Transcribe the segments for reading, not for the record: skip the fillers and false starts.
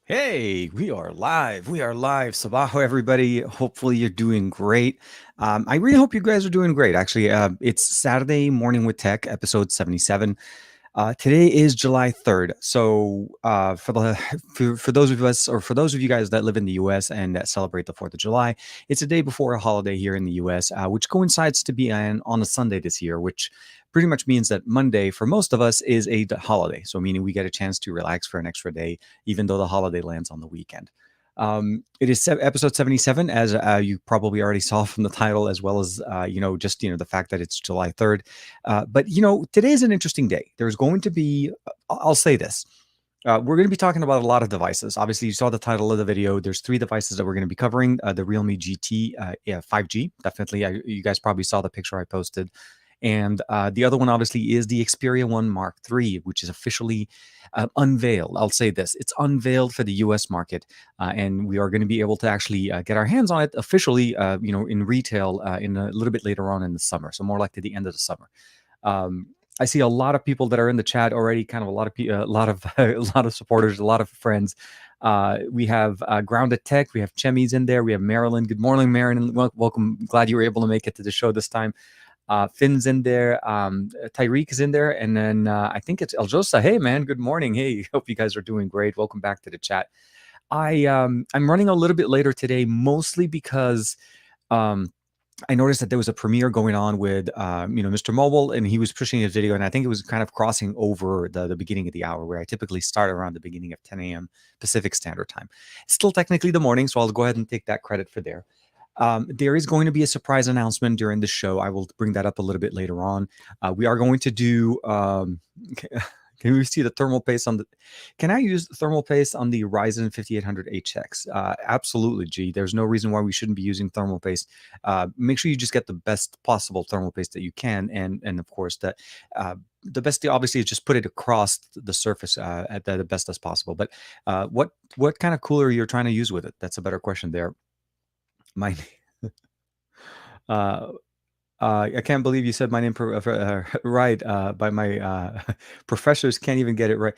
Hey, we are live. We are live. Sabaho, everybody. Hopefully, you're doing great. I really hope you guys are doing great. Actually, it's Saturday Morning with Tech, episode 77. Today is July 3rd. So, for those of us, or for those of you guys that live in the US and that celebrate the 4th of July, it's a day before a holiday here in the US, which coincides to be on a Sunday this year, which pretty much means that Monday for most of us is a holiday. So, meaning we get a chance to relax for an extra day, even though the holiday lands on the weekend. It is episode 77, as you probably already saw from the title, as well as, the fact that it's July 3rd. But today is an interesting day. There's going to be, I'll say this. We're going to be talking about a lot of devices. Obviously, you saw the title of the video. There's three devices that we're going to be covering. The Realme GT, 5G. Definitely, you guys probably saw the picture I posted. And the other one, obviously, is the Xperia 1 Mark III, which is officially unveiled. I'll say this. It's unveiled for the US market, and we are going to be able to actually get our hands on it officially, in retail in a little bit later on in the summer. So more like to the end of the summer. I see a lot of people that are in the chat already. Kind of a lot of a lot of a lot of supporters, a lot of friends. We have Grounded Tech. We have Chemi's in there. We have Marilyn. Good morning, Marilyn. Welcome. Glad you were able to make it to the show this time. Finn's in there. Tyreek is in there. And then I think it's Eljosa. Hey, man. Good morning. Hey, hope you guys are doing great. Welcome back to the chat. I'm running a little bit later today, mostly because I noticed that there was a premiere going on with Mr. Mobile, and he was pushing his video, and I think it was kind of crossing over the beginning of the hour, where I typically start around the beginning of 10 a.m. Pacific Standard Time. It's still technically the morning, so I'll go ahead and take that credit for there. There is going to be a surprise announcement during the show. I will bring that up a little bit later on. We are going to do. Can we see the thermal paste on the? Can I use thermal paste on the Ryzen 5800HX? Absolutely, G. There's no reason why we shouldn't be using thermal paste. Make sure you just get the best possible thermal paste that you can, and of course that. The best obviously is just put it across the surface at the best as possible. But what kind of cooler you're trying to use with it? That's a better question there. My uh, I can't believe you said my name right. By my professors can't even get it right.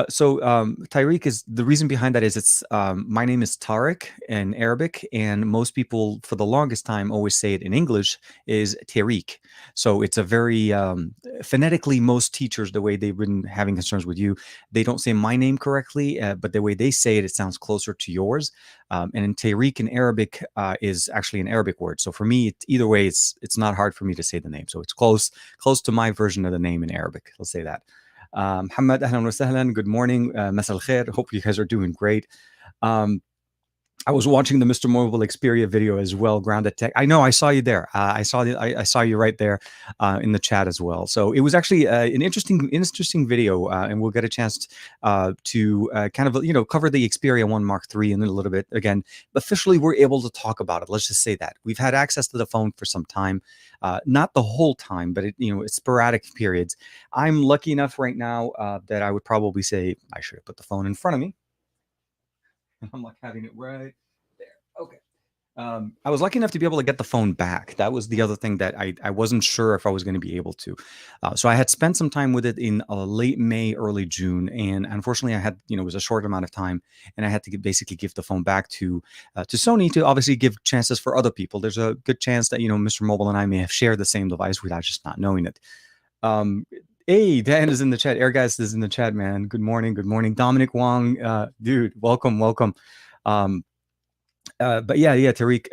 So Tyreek is the reason behind that is it's my name is Tariq in Arabic, and most people for the longest time always say it in English is Tariq. So it's a very phonetically. Most teachers, the way they've been having concerns with you, they don't say my name correctly, but the way they say it, it sounds closer to yours. And in Tariq in Arabic is actually an Arabic word. So for me, either way, it's not hard for me to say the name. So it's close to my version of the name in Arabic. Let's say that. Muhammad, ahlan wa sahlan. Good morning. Masal khair. Hope you guys are doing great. I was watching the Mr. Mobile Xperia video as well, Grounded Tech. I know I saw you there. I saw you right there in the chat as well. So it was actually an interesting video, and we'll get a chance to kind of cover the Xperia 1 Mark III in a little bit. Again, officially we're able to talk about it. Let's just say that we've had access to the phone for some time, not the whole time, but it's sporadic periods. I'm lucky enough right now that I would probably say I should have put the phone in front of me. I'm like having it right there. Okay. I was lucky enough to be able to get the phone back. That was the other thing that I wasn't sure if I was going to be able to. So I had spent some time with it in late May, early June, and unfortunately, I had it was a short amount of time, and I had to basically give the phone back to Sony to obviously give chances for other people. There's a good chance that Mr. Mobile and I may have shared the same device without just not knowing it. Hey, Dan is in the chat. Airgas is in the chat, man. Good morning. Good morning. Dominic Wong, dude, welcome. But yeah, Tyreek,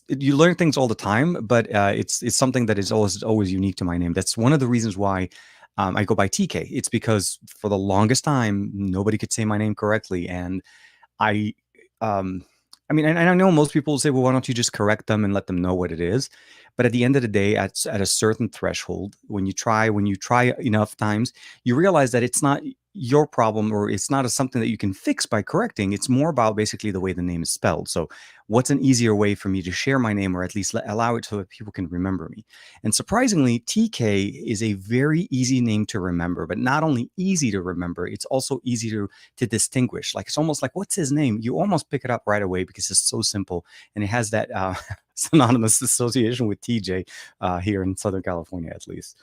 you learn things all the time, but it's something that is always unique to my name. That's one of the reasons why I go by TK. It's because for the longest time, nobody could say my name correctly. And I mean, and I know most people will say, well, why don't you just correct them and let them know what it is? But at the end of the day, at a certain threshold, when you try enough times, you realize that it's not your problem, or it's not something that you can fix by correcting. It's more about basically the way the name is spelled. So what's an easier way for me to share my name, or at least allow it so that people can remember me? And surprisingly, TK is a very easy name to remember, but not only easy to remember, it's also easy to distinguish. Like, it's almost like, what's his name? You almost pick it up right away because it's so simple, and it has that synonymous association with TJ here in Southern California, at least.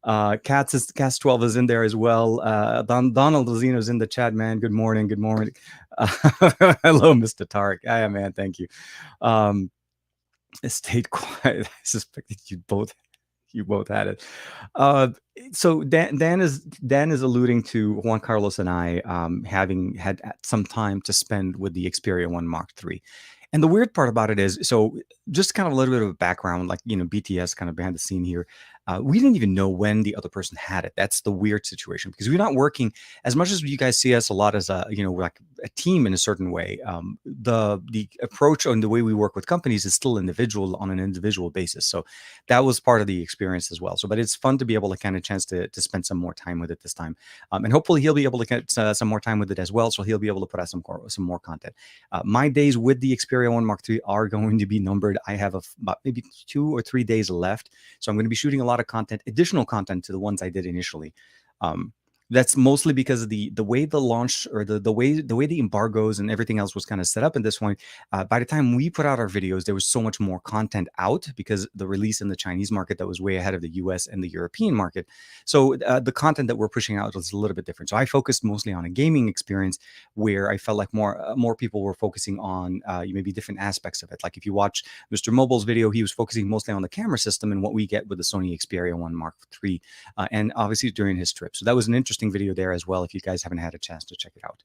Cats 12 is in there as well. Donald Lozino's in the chat, man. Good morning. Good morning. Hello, Mr. Tarek. Yeah, man. Thank you. Um, stayed quiet. I suspected you both had it. Uh, so Dan is alluding to Juan Carlos and I having had some time to spend with the Xperia One Mark III. And the weird part about it is, so just kind of a little bit of a background, like BTS kind of behind the scene here. We didn't even know when the other person had it. That's the weird situation because we're not working as much as you guys see us a lot as we're like a team in a certain way. The approach and the way we work with companies is still individual on an individual basis. So that was part of the experience as well. So, but it's fun to be able to kind of chance to spend some more time with it this time, and hopefully he'll be able to get some more time with it as well. So he'll be able to put out some more content. My days with the Xperia One Mark III are going to be numbered. I have about maybe 2 or 3 days left, so I'm going to be shooting a lot of content, additional content to the ones I did initially. Um, that's mostly because of the way the launch or the way the embargoes and everything else was kind of set up in this one. By the time we put out our videos, there was so much more content out because the release in the Chinese market that was way ahead of the US and the European market. So the content that we're pushing out was a little bit different. So I focused mostly on a gaming experience where I felt like more people were focusing on maybe different aspects of it. Like if you watch Mr. Mobile's video, he was focusing mostly on the camera system and what we get with the Sony Xperia One Mark III, and obviously during his trip. So that was an interesting video there as well if you guys haven't had a chance to check it out.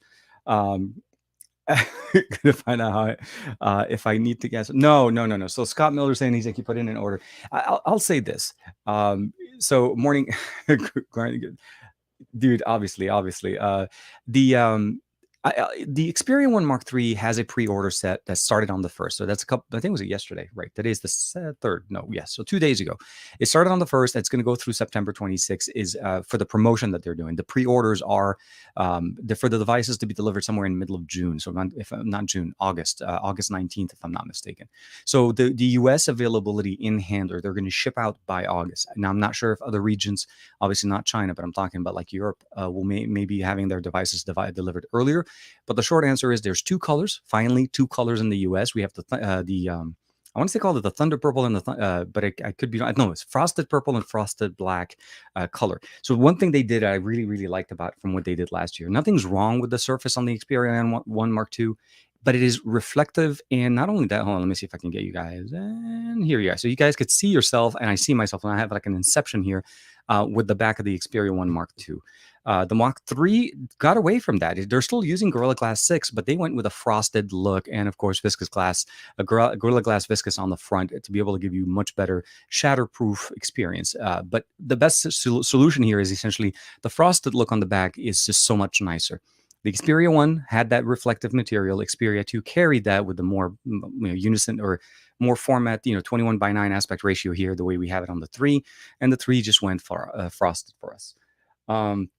Gonna find out how if I need to guess. No. So Scott Miller saying he's like he put in an order. I'll say this. So morning, dude. Obviously, the the Xperia One Mark III has a pre-order set that started on the 1st. So that's a couple. I think it was yesterday, right? Today's the 3rd. No, yes. So 2 days ago, it started on the 1st. It's going to go through September 26th. Is for the promotion that they're doing. The pre-orders are for the devices to be delivered somewhere in the middle of June. So not June, August 19th, if I'm not mistaken. So the US availability in hand, or they're going to ship out by August. Now I'm not sure if other regions, obviously not China, but I'm talking about like Europe, will maybe having their devices delivered earlier. But the short answer is there's 2 colors. Finally, 2 colors in the US. We have I want to say called it the Thunder Purple and but I could be no, it's Frosted Purple and Frosted Black color. So one thing they did I really really liked about from what they did last year. Nothing's wrong with the surface on the Xperia One Mark II, but it is reflective. And not only that, hold on, let me see if I can get you guys. And here you are. So you guys could see yourself, and I see myself, and I have like an inception here with the back of the Xperia One Mark II. The Mark III got away from that. They're still using Gorilla Glass 6, but they went with a frosted look and, of course, viscous glass, Gorilla Glass viscous on the front to be able to give you much better shatterproof experience. But the best solution here is essentially the frosted look on the back is just so much nicer. The Xperia 1 had that reflective material. Xperia 2 carried that with the more unison or more format, 21:9 aspect ratio here, the way we have it on the 3. And the 3 just went for frosted for us. From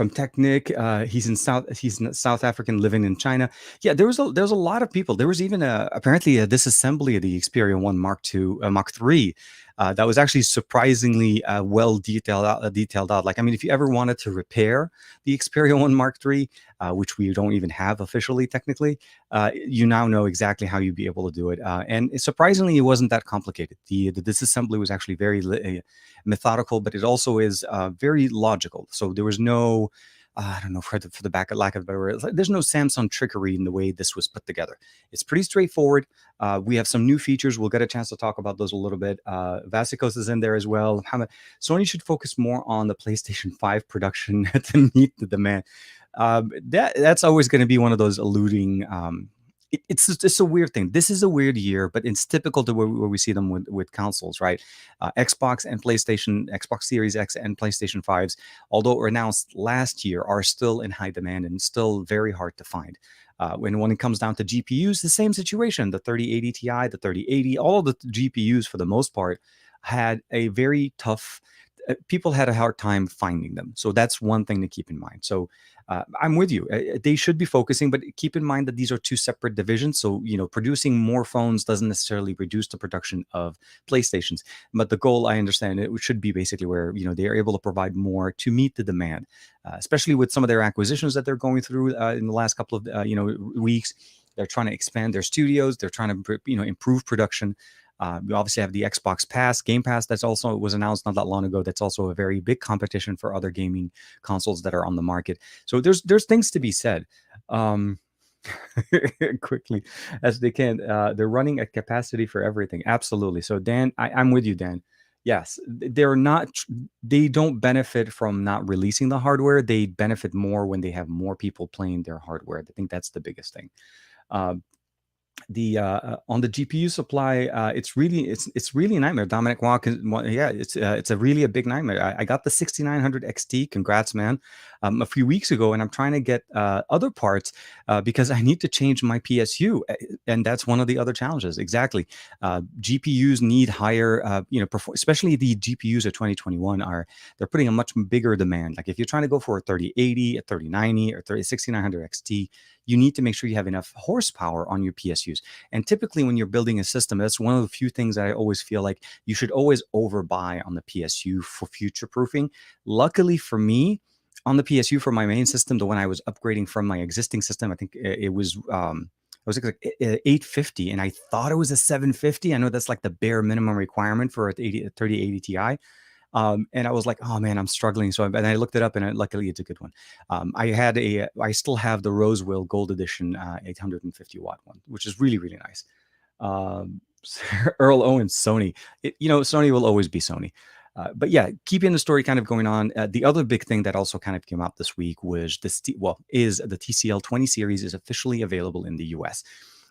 Technic, he's in South African living in China. Yeah, there's a lot of people. There was even apparently a disassembly of the Xperia One Mark III that was actually surprisingly well detailed out. Like, I mean, if you ever wanted to repair the Xperia One Mark III, which we don't even have officially technically, you now know exactly how you'd be able to do it. And surprisingly, it wasn't that complicated. The disassembly was actually very methodical, but it also is very logical. So there was no, I don't know, for the back of lack of a better word, there's no Samsung trickery in the way this was put together. It's pretty straightforward. We have some new features. We'll get a chance to talk about those a little bit. Vasicos is in there as well. Sony should focus more on the PlayStation 5 production to meet the demand. That's always going to be one of those eluding. It's a weird thing. This is a weird year, but it's typical to where we see them with consoles, right? Xbox and PlayStation, Xbox Series X and PlayStation 5s, although announced last year, are still in high demand and still very hard to find. When it comes down to GPUs, the same situation. The 3080 Ti, the 3080, all of the GPUs for the most part had a very tough. People had a hard time finding them. So that's one thing to keep in mind. So I'm with you. They should be focusing, but keep in mind that these are 2 separate divisions. So, producing more phones doesn't necessarily reduce the production of PlayStations. But the goal, I understand, it should be basically where, they are able to provide more to meet the demand, especially with some of their acquisitions that they're going through in the last couple of, weeks. They're trying to expand their studios. They're trying to, improve production. You obviously have the Xbox Pass, Game Pass. That's also was announced not that long ago. That's also a very big competition for other gaming consoles that are on the market. So there's things to be said. Um, quickly as they can. They're running at capacity for everything. Absolutely. So Dan, I'm with you, Dan. Yes, they're not. They don't benefit from not releasing the hardware. They benefit more when they have more people playing their hardware. I think that's the biggest thing. Uh, the on the GPU supply, it's really a nightmare. Dominic Walk, yeah, it's a really a big nightmare. I got the 6900 XT. Congrats, man! A few weeks ago, and I'm trying to get other parts because I need to change my PSU, and that's one of the other challenges. Exactly, GPUs need higher, especially the GPUs of 2021 they're putting a much bigger demand. Like if you're trying to go for a 3080, a 3090, or 6900 XT, you need to make sure you have enough horsepower on your PSUs. And typically, when you're building a system, that's one of the few things that I always feel like you should always overbuy on the PSU for future proofing. Luckily for me, on the PSU for my main system, the one I was upgrading from my existing system, I think it was. It was like 850, and I thought it was a 750. I know that's like the bare minimum requirement for a 3080 Ti. And I was like, oh man, I'm struggling. So and I looked it up, and luckily it's a good one. I still have the Rosewell Gold Edition 850 watt one, which is really, really nice. Um, Earl Owens, Sony. Sony will always be Sony. But yeah, keeping the story kind of going on. The other big thing that also kind of came out this week was is the TCL 20 series is officially available in the US.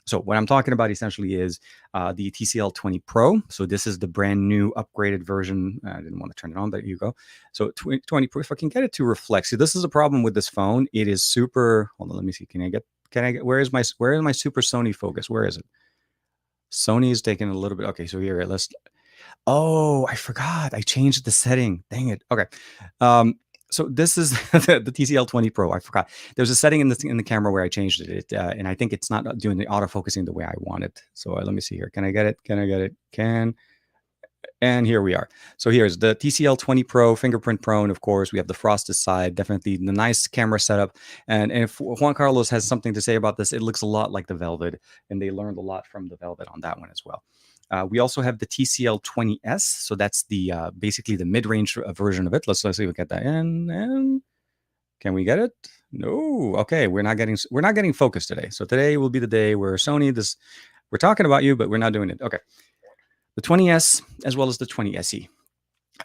So what I'm talking about essentially is the TCL 20 Pro. So this is the brand new upgraded version. I didn't want to turn it on, but here you go. So 20 Pro, if I can get it to reflect. See, this is a problem with this phone. It is super, hold on, let me see. Can I get, where is my super Sony focus? Where is it? Sony is taking a little bit. Okay, so here, oh, I forgot. I changed the setting. Dang it. Okay. So this is the TCL 20 Pro. I forgot. There's a setting in the camera where I changed it, and I think it's not doing the autofocusing the way I want it. So let me see here. Can I get it? Can I get it? And here we are. So here's the TCL 20 Pro, Fingerprint Pro, and of course we have the frosted side. Definitely the nice camera setup. And if Juan Carlos has something to say about this, it looks a lot like the Velvet, and they learned a lot from the Velvet on that one as well. We also have the TCL 20S, so that's the basically the mid-range version of it. Let's see if we get that in. And can we get it? No. Okay, we're not getting focused today. So today will be the day where Sony, we're talking about you, but we're not doing it. Okay, the 20S as well as the 20 SE.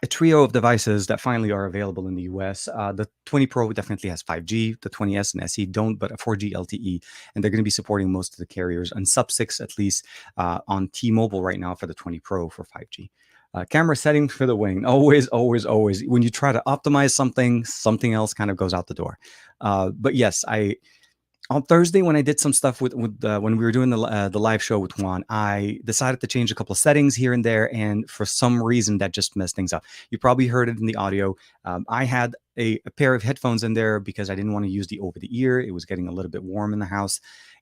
A trio of devices that finally are available in the US. The 20 Pro definitely has 5G. The 20S and SE don't, but a 4G LTE. And they're going to be supporting most of the carriers on sub-6 at least on T-Mobile right now for the 20 Pro for 5G. Camera settings for the wing. Always, always, always. When you try to optimize something else kind of goes out the door. But yes, on Thursday, when I did some stuff when we were doing the live show with Juan, I decided to change a couple of settings here and there, and for some reason that just messed things up. You probably heard it in the audio. I had a pair of headphones in there because I didn't want to use the over the ear. It was getting a little bit warm in the house,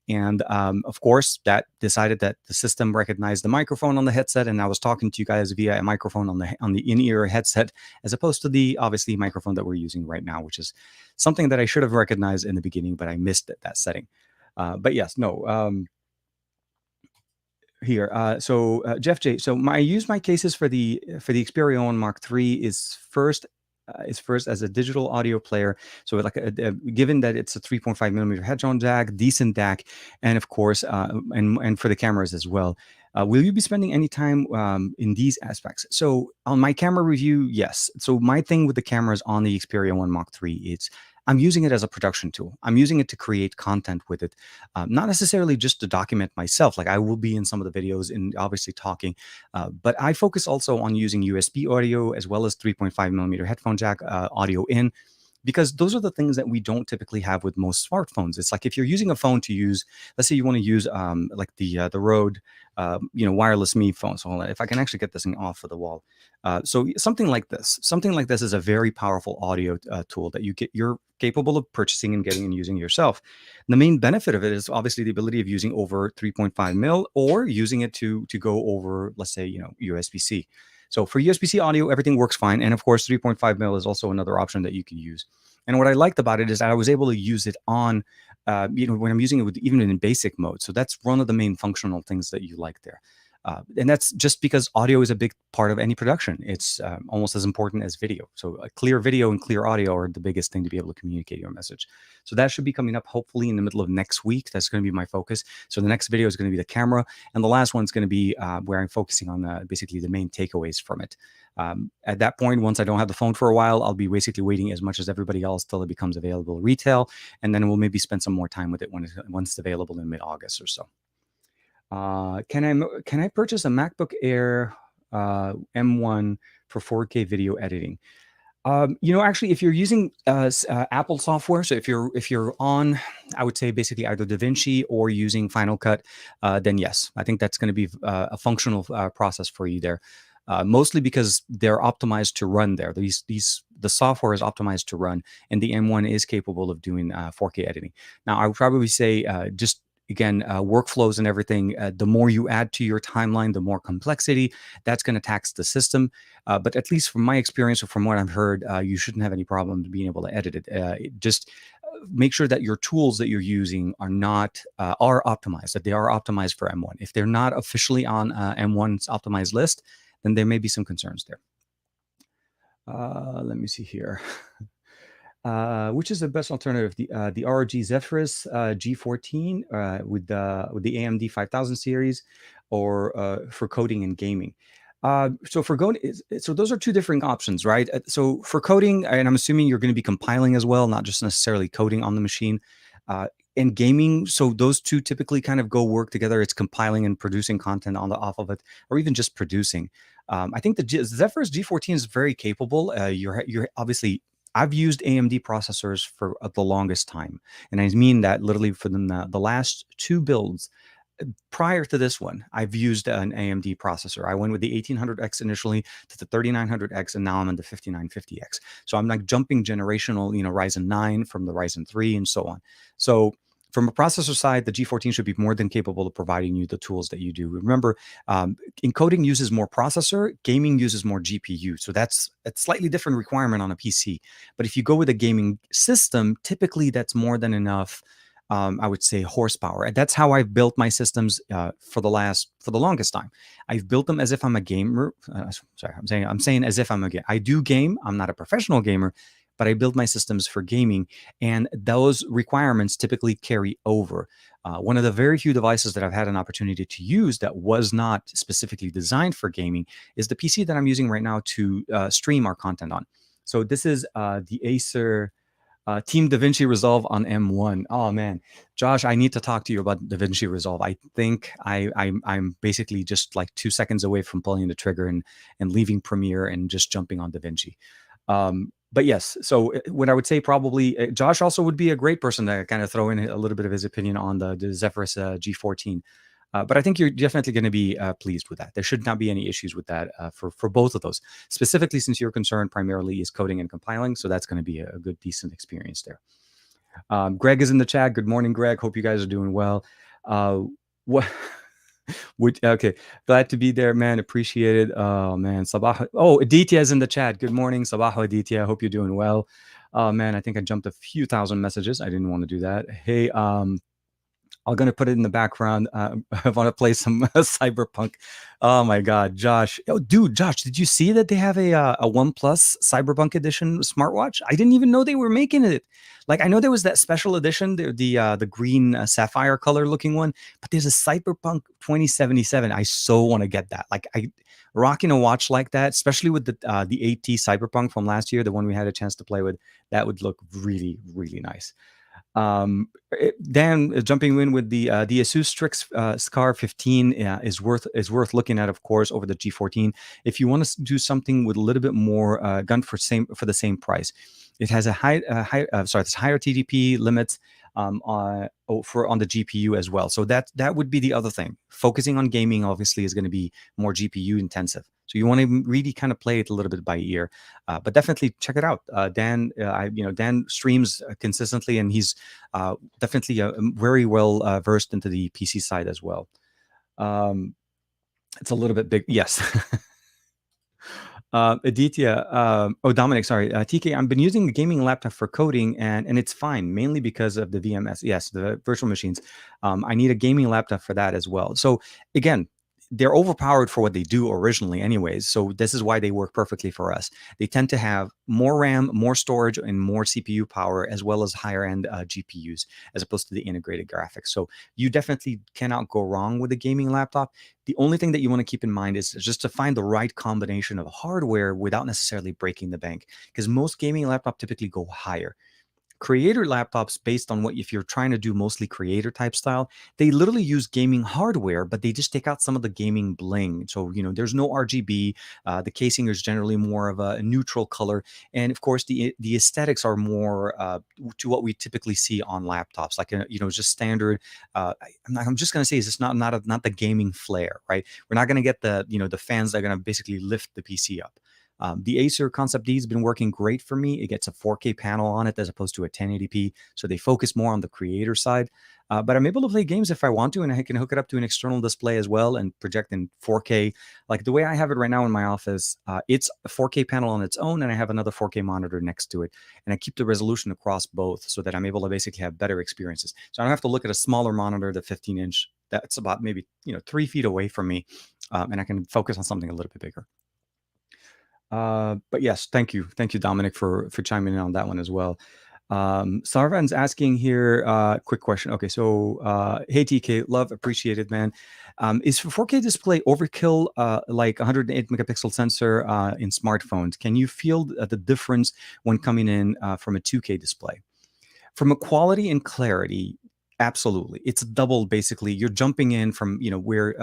and of course, that decided that the system recognized the microphone on the headset, and I was talking to you guys via a microphone on the in-ear headset, as opposed to the obviously microphone that we're using right now, which is something that I should have recognized in the beginning, but I missed that setting. But yes, no. Here, Jeff J. So I use my cases for the Xperia One Mark III is first as a digital audio player. So like given that it's a 3.5 millimeter headphone jack, decent DAC, and of course, and for the cameras as well. Will you be spending any time in these aspects? So on my camera review, yes. So my thing with the cameras on the Xperia One Mark III is I'm using it as a production tool. I'm using it to create content with it, not necessarily just to document myself. Like I will be in some of the videos and obviously talking, but I focus also on using USB audio as well as 3.5 millimeter headphone jack audio in, because those are the things that we don't typically have with most smartphones. It's like if you're using a phone to use, let's say you want to use like the Rode, wireless Me phone. So if I can actually get this thing off of the wall. So something like this is a very powerful audio tool that you're capable of purchasing and getting and using yourself. And the main benefit of it is obviously the ability of using over 3.5 mil or using it to go over, let's say, USB-C. So for USB-C audio, everything works fine. And of course, 3.5 mil is also another option that you can use. And what I liked about it is that I was able to use it on, when I'm using it even in basic mode. So that's one of the main functional things that you like there. And that's just because audio is a big part of any production. It's almost as important as video. So a clear video and clear audio are the biggest thing to be able to communicate your message. So that should be coming up hopefully in the middle of next week. That's going to be my focus. So the next video is going to be the camera, and the last one's going to be where I'm focusing on basically the main takeaways from it. At that point, once I don't have the phone for a while, I'll be basically waiting as much as everybody else till it becomes available retail, and then we'll maybe spend some more time with it once it's available in mid-August or so. Can I purchase a MacBook Air M1 for 4K video editing? Actually, if you're using Apple software, so if you're on, I would say basically either DaVinci or using Final Cut, then yes, I think that's going to be a functional process for you there. Mostly because they're optimized to run there. The software is optimized to run, and the M1 is capable of doing 4K editing. Now, I would probably say just again, workflows and everything, the more you add to your timeline, the more complexity that's going to tax the system. But at least from my experience or from what I've heard, you shouldn't have any problem being able to edit it. Just make sure that your tools that you're using are not are optimized, that they are optimized for M1. If they're not officially on M1's optimized list, then there may be some concerns there. Let me see here. Which is the best alternative? The ROG Zephyrus G14 with the AMD 5000 series, or for coding and gaming? So those are two different options, right? So for coding, and I'm assuming you're going to be compiling as well, not just necessarily coding on the machine. And gaming, so those two typically kind of work together. It's compiling and producing content off of it, or even just producing. I think the Zephyrus G14 is very capable. You're obviously, I've used AMD processors for the longest time, and I mean that literally for the last two builds. Prior to this one, I've used an AMD processor. I went with the 1800X initially to the 3900X, and now I'm in the 5950X. So I'm like jumping generational, Ryzen 9 from the Ryzen 3 and so on. So from a processor side, the G14 should be more than capable of providing you the tools that you do. Remember, encoding uses more processor, gaming uses more GPU. So that's a slightly different requirement on a PC. But if you go with a gaming system, typically that's more than enough, I would say, horsepower. And that's how I've built my systems for the longest time. I've built them as if I'm a gamer. I'm saying as if I'm a gamer. I do game. I'm not a professional gamer, but I build my systems for gaming, and those requirements typically carry over. One of the very few devices that I've had an opportunity to use that was not specifically designed for gaming is the PC that I'm using right now to stream our content on. So this is the Acer Team DaVinci Resolve on M1. Oh man, Josh, I need to talk to you about DaVinci Resolve. I think I'm basically just like 2 seconds away from pulling the trigger and leaving Premiere and just jumping on DaVinci. But yes, so what I would say probably Josh also would be a great person to kind of throw in a little bit of his opinion on the Zephyrus G14. But I think you're definitely going to be pleased with that. There should not be any issues with that for both of those. Specifically, since your concern primarily is coding and compiling, so that's going to be a good, decent experience there. Greg is in the chat. Good morning, Greg. Hope you guys are doing well. What? Okay, glad to be there, man. Appreciate it. Oh man, Sabah. Oh, Aditya is in the chat. Good morning, Sabah Aditya. Hope you're doing well. Oh man, I think I jumped a few thousand messages. I didn't want to do that. Hey, I'm going to put it in the background. I want to play some Cyberpunk. Oh my God, Josh. Oh, dude, Josh, did you see that they have a OnePlus Cyberpunk edition smartwatch? I didn't even know they were making it. Like, I know there was that special edition, the green sapphire color looking one, but there's a Cyberpunk 2077. I so want to get that. Like, rocking a watch like that, especially with the 8T Cyberpunk from last year, the one we had a chance to play with, that would look really, really nice. Dan, jumping in with the Asus Strix Scar 15 is worth looking at, of course, over the G14. If you want to do something with a little bit more gun for the same price, it has it's higher TDP limits on the GPU as well. So that would be the other thing. Focusing on gaming obviously is going to be more GPU intensive. So you want to really kind of play it a little bit by ear, but definitely check it out. Dan, Dan streams consistently, and he's definitely very well versed into the PC side as well. It's a little bit big, yes. Aditya, Dominic, sorry, TK, I've been using the gaming laptop for coding, and it's fine, mainly because of the VMS. Yes, the virtual machines. I need a gaming laptop for that as well. So again, they're overpowered for what they do originally anyways, so this is why they work perfectly for us. They tend to have more RAM, more storage, and more CPU power, as well as higher end GPUs, as opposed to the integrated graphics. So you definitely cannot go wrong with a gaming laptop. The only thing that you want to keep in mind is just to find the right combination of hardware without necessarily breaking the bank, because most gaming laptops typically go higher. Creator laptops, based on what, if you're trying to do mostly creator type style, they literally use gaming hardware, but they just take out some of the gaming bling. So there's no RGB. The casing is generally more of a neutral color, and of course the aesthetics are more to what we typically see on laptops, like just standard. I'm just gonna say, is it's not the gaming flair, right? We're not gonna get the fans that are gonna basically lift the PC up. The Acer Concept D has been working great for me. It gets a 4K panel on it as opposed to a 1080p, so they focus more on the creator side. But I'm able to play games if I want to, and I can hook it up to an external display as well and project in 4K. Like the way I have it right now in my office, it's a 4K panel on its own, and I have another 4K monitor next to it, and I keep the resolution across both so that I'm able to basically have better experiences. So I don't have to look at a smaller monitor, the 15-inch, that's about maybe 3 feet away from me, and I can focus on something a little bit bigger. But yes, thank you, Dominic, for chiming in on that one as well. Sarvan's asking here, quick question. Okay, so hey TK, love, appreciated, man. Is 4K display overkill, like 108 megapixel sensor in smartphones? Can you feel the difference when coming in from a 2K display? From a quality and clarity, absolutely, it's double. Basically, you're jumping in from where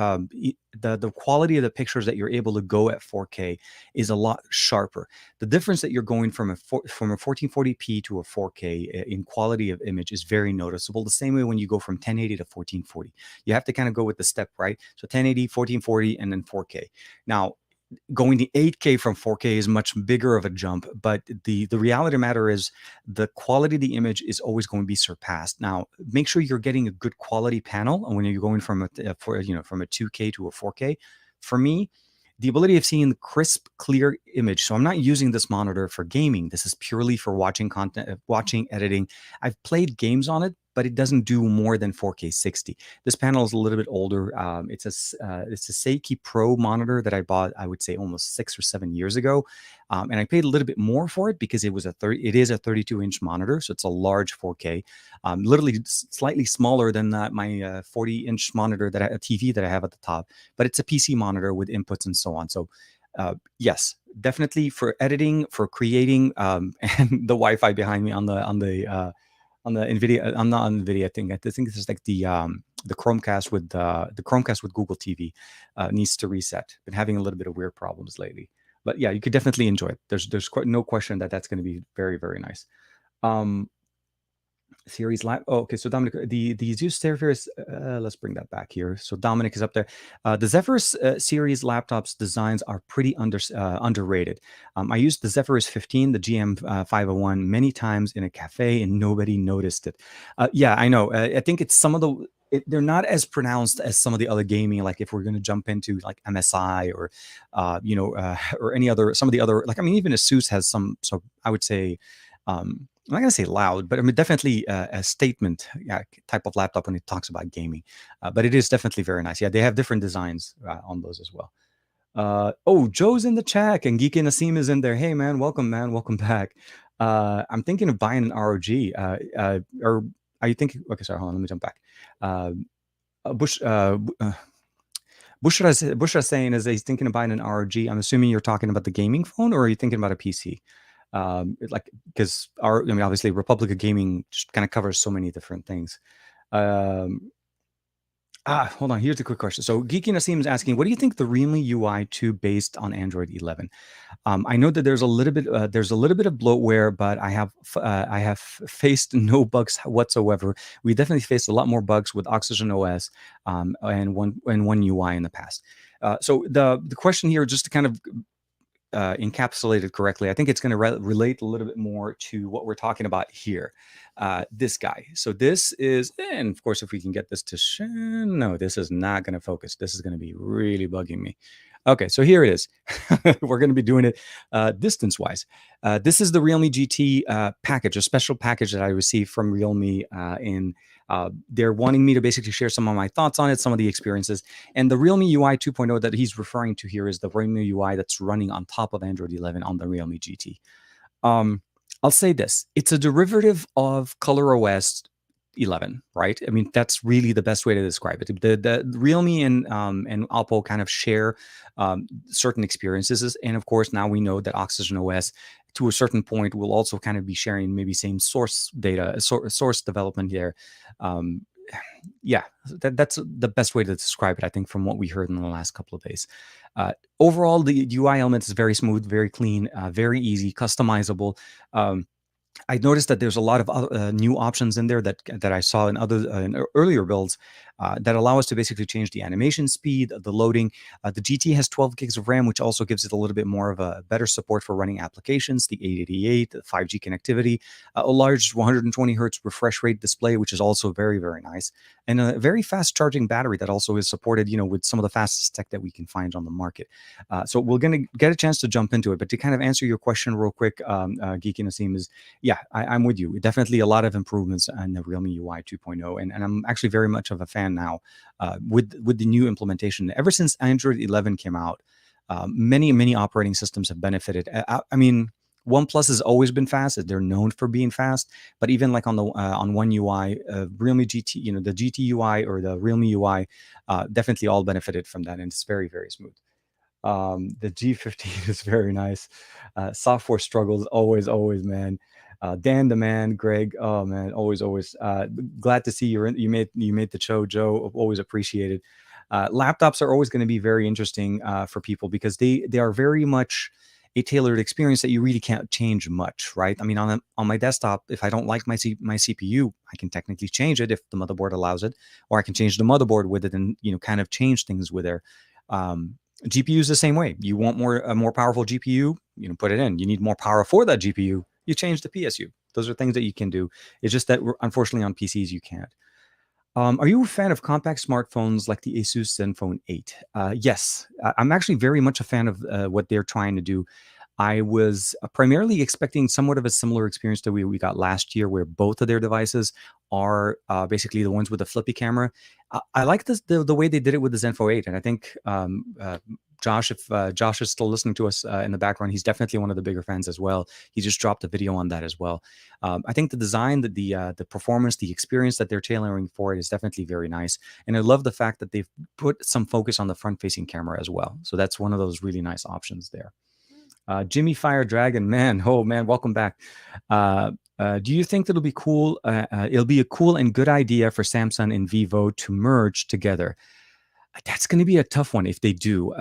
the quality of the pictures that you're able to go at 4K is a lot sharper. The difference that you're going from a 1440p to a 4K in quality of image is very noticeable. The same way when you go from 1080 to 1440, you have to kind of go with the step, right? So 1080, 1440, and then 4K. Now, going to 8K from 4K is much bigger of a jump, but the reality of the matter is the quality of the image is always going to be surpassed. Now, make sure you're getting a good quality panel when you're going from from a 2K to a 4K. For me, the ability of seeing the crisp, clear image. So I'm not using this monitor for gaming. This is purely for watching content, watching, editing. I've played games on it, but it doesn't do more than 4K 60. This panel is a little bit older. It's a Seiki Pro monitor that I bought, I would say, almost 6 or 7 years ago, and I paid a little bit more for it because it is a 32-inch monitor, so it's a large 4K, literally slightly smaller than my 40-inch monitor a TV that I have at the top, but it's a PC monitor with inputs and so on. So yes, definitely for editing, for creating, and the Wi-Fi behind me on the Nvidia. I'm not on Nvidia thing. I think this is like the Chromecast with Google TV needs to reset. Been having a little bit of weird problems lately, but yeah, you could definitely enjoy it. There's no question that that's going to be very, very nice. Um, Series Lab. Oh, okay. So Dominic, the Zeus Zephyrus. Let's bring that back here. So Dominic is up there. The Zephyrus series laptops designs are pretty underrated. I used the Zephyrus 15, the GM 501, many times in a cafe, and nobody noticed it. Yeah, I know. I think it's some of they're not as pronounced as some of the other gaming. Like if we're going to jump into like MSI or, or some of the other. Like I mean, even Asus has some. So I would say. I'm not gonna say loud, but I mean definitely a statement type of laptop when it talks about gaming. But it is definitely very nice. Yeah, they have different designs on those as well. Oh, Joe's in the chat and Geeky Nassim is in there. Hey man, welcome back. I'm thinking of buying an ROG. Or are you thinking? Okay, sorry, hold on, let me jump back. Bush. Bushra saying is he's thinking of buying an ROG. I'm assuming you're talking about the gaming phone, or are you thinking about a PC? Like because obviously Republica Gaming just kind of covers so many different things. Hold on. Here's a quick question. So Geeky Nassim is asking, what do you think the Realme UI 2 based on Android 11? I know that there's a little bit of bloatware, but I have faced no bugs whatsoever. We definitely faced a lot more bugs with Oxygen OS and One UI in the past. So the question here, just to kind of encapsulated correctly, I think it's going to relate a little bit more to what we're talking about here. This guy. So this is, and of course, if we can get this to no, this is not going to focus. This is going to be really bugging me. Okay, so here it is. We're going to be doing it distance-wise. This is the Realme GT package, a special package that I received from Realme, in they're wanting me to basically share some of my thoughts on it, some of the experiences. And the Realme UI 2.0 that he's referring to here is the Realme UI that's running on top of Android 11 on the Realme GT. Um, I'll say this: it's a derivative of ColorOS 11, right? I mean, that's really the best way to describe it. The Realme and Oppo kind of share certain experiences, and of course, now we know that Oxygen OS, to a certain point, will also kind of be sharing maybe same source data, source development there. Um, yeah, that's the best way to describe it, I think, from what we heard in the last couple of days. Overall, the UI element is very smooth, very clean, very easy, customizable. Um, I noticed that there's a lot of new options in there that I saw in other in earlier builds that allow us to basically change the animation speed, the loading. The GT has 12 gigs of RAM, which also gives it a little bit more of a better support for running applications. The 888, the 5G connectivity, a large 120 hertz refresh rate display, which is also very, very nice, and a very fast charging battery that also is supported, with some of the fastest tech that we can find on the market. So we're going to get a chance to jump into it, but to kind of answer your question real quick, Geeky Nassim, is yeah, I'm with you. Definitely a lot of improvements on the Realme UI 2.0, and I'm actually very much of a fan now with the new implementation. Ever since Android 11 came out, many operating systems have benefited. I mean, OnePlus has always been fast; they're known for being fast. But even like on One UI, Realme GT, the GT UI or the Realme UI, definitely all benefited from that, and it's very, very smooth. The G15 is very nice. Software struggles always, man. Dan the man, Greg, oh man, always. Glad to see you made the show, Joe. Always appreciated. Laptops are always going to be very interesting for people because they are very much a tailored experience that you really can't change much, right? I mean, on my desktop, if I don't like my CPU, I can technically change it if the motherboard allows it, or I can change the motherboard with it and kind of change things with there. Um, GPU is the same way. You want a more powerful GPU, put it in. You need more power for that GPU, you change the PSU. Those are things that you can do. It's just that unfortunately on PCs you can't. Are you a fan of compact smartphones like the Asus Zenfone 8? Yes, I'm actually very much a fan of what they're trying to do. I was primarily expecting somewhat of a similar experience that we got last year, where both of their devices are basically the ones with the flippy camera. I like the way they did it with the Zenfone 8, and I think Josh, if Josh is still listening to us in the background, he's definitely one of the bigger fans as well. He just dropped a video on that as well. I think the design, the performance, the experience that they're tailoring for it is definitely very nice, and I love the fact that they've put some focus on the front-facing camera as well. So that's one of those really nice options there. Jimmy Fire Dragon, man, oh man, welcome back. Do you think that it'll be cool? It'll be a cool and good idea for Samsung and Vivo to merge together. That's going to be a tough one if they do.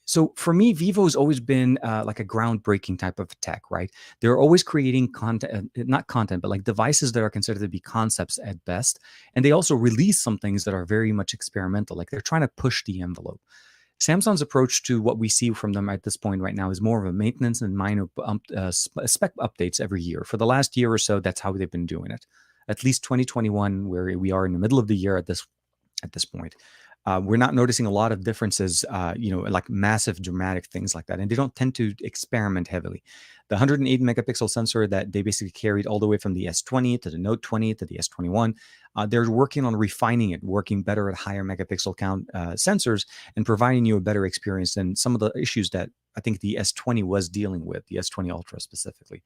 So for me, Vivo's always been like a groundbreaking type of tech, right? They're always creating content, not content, but like devices that are considered to be concepts at best. And they also release some things that are very much experimental, like they're trying to push the envelope. Samsung's approach to what we see from them at this point right now is more of a maintenance and minor spec updates every year. For the last year or so, that's how they've been doing it. At least 2021, where we are in the middle of the year at this point. We're not noticing a lot of differences, like massive dramatic things like that. And they don't tend to experiment heavily. The 108 megapixel sensor that they basically carried all the way from the S20 to the Note 20 to the S21, they're working on refining it, working better at higher megapixel count sensors and providing you a better experience than some of the issues that I think the S20 was dealing with, the S20 Ultra specifically.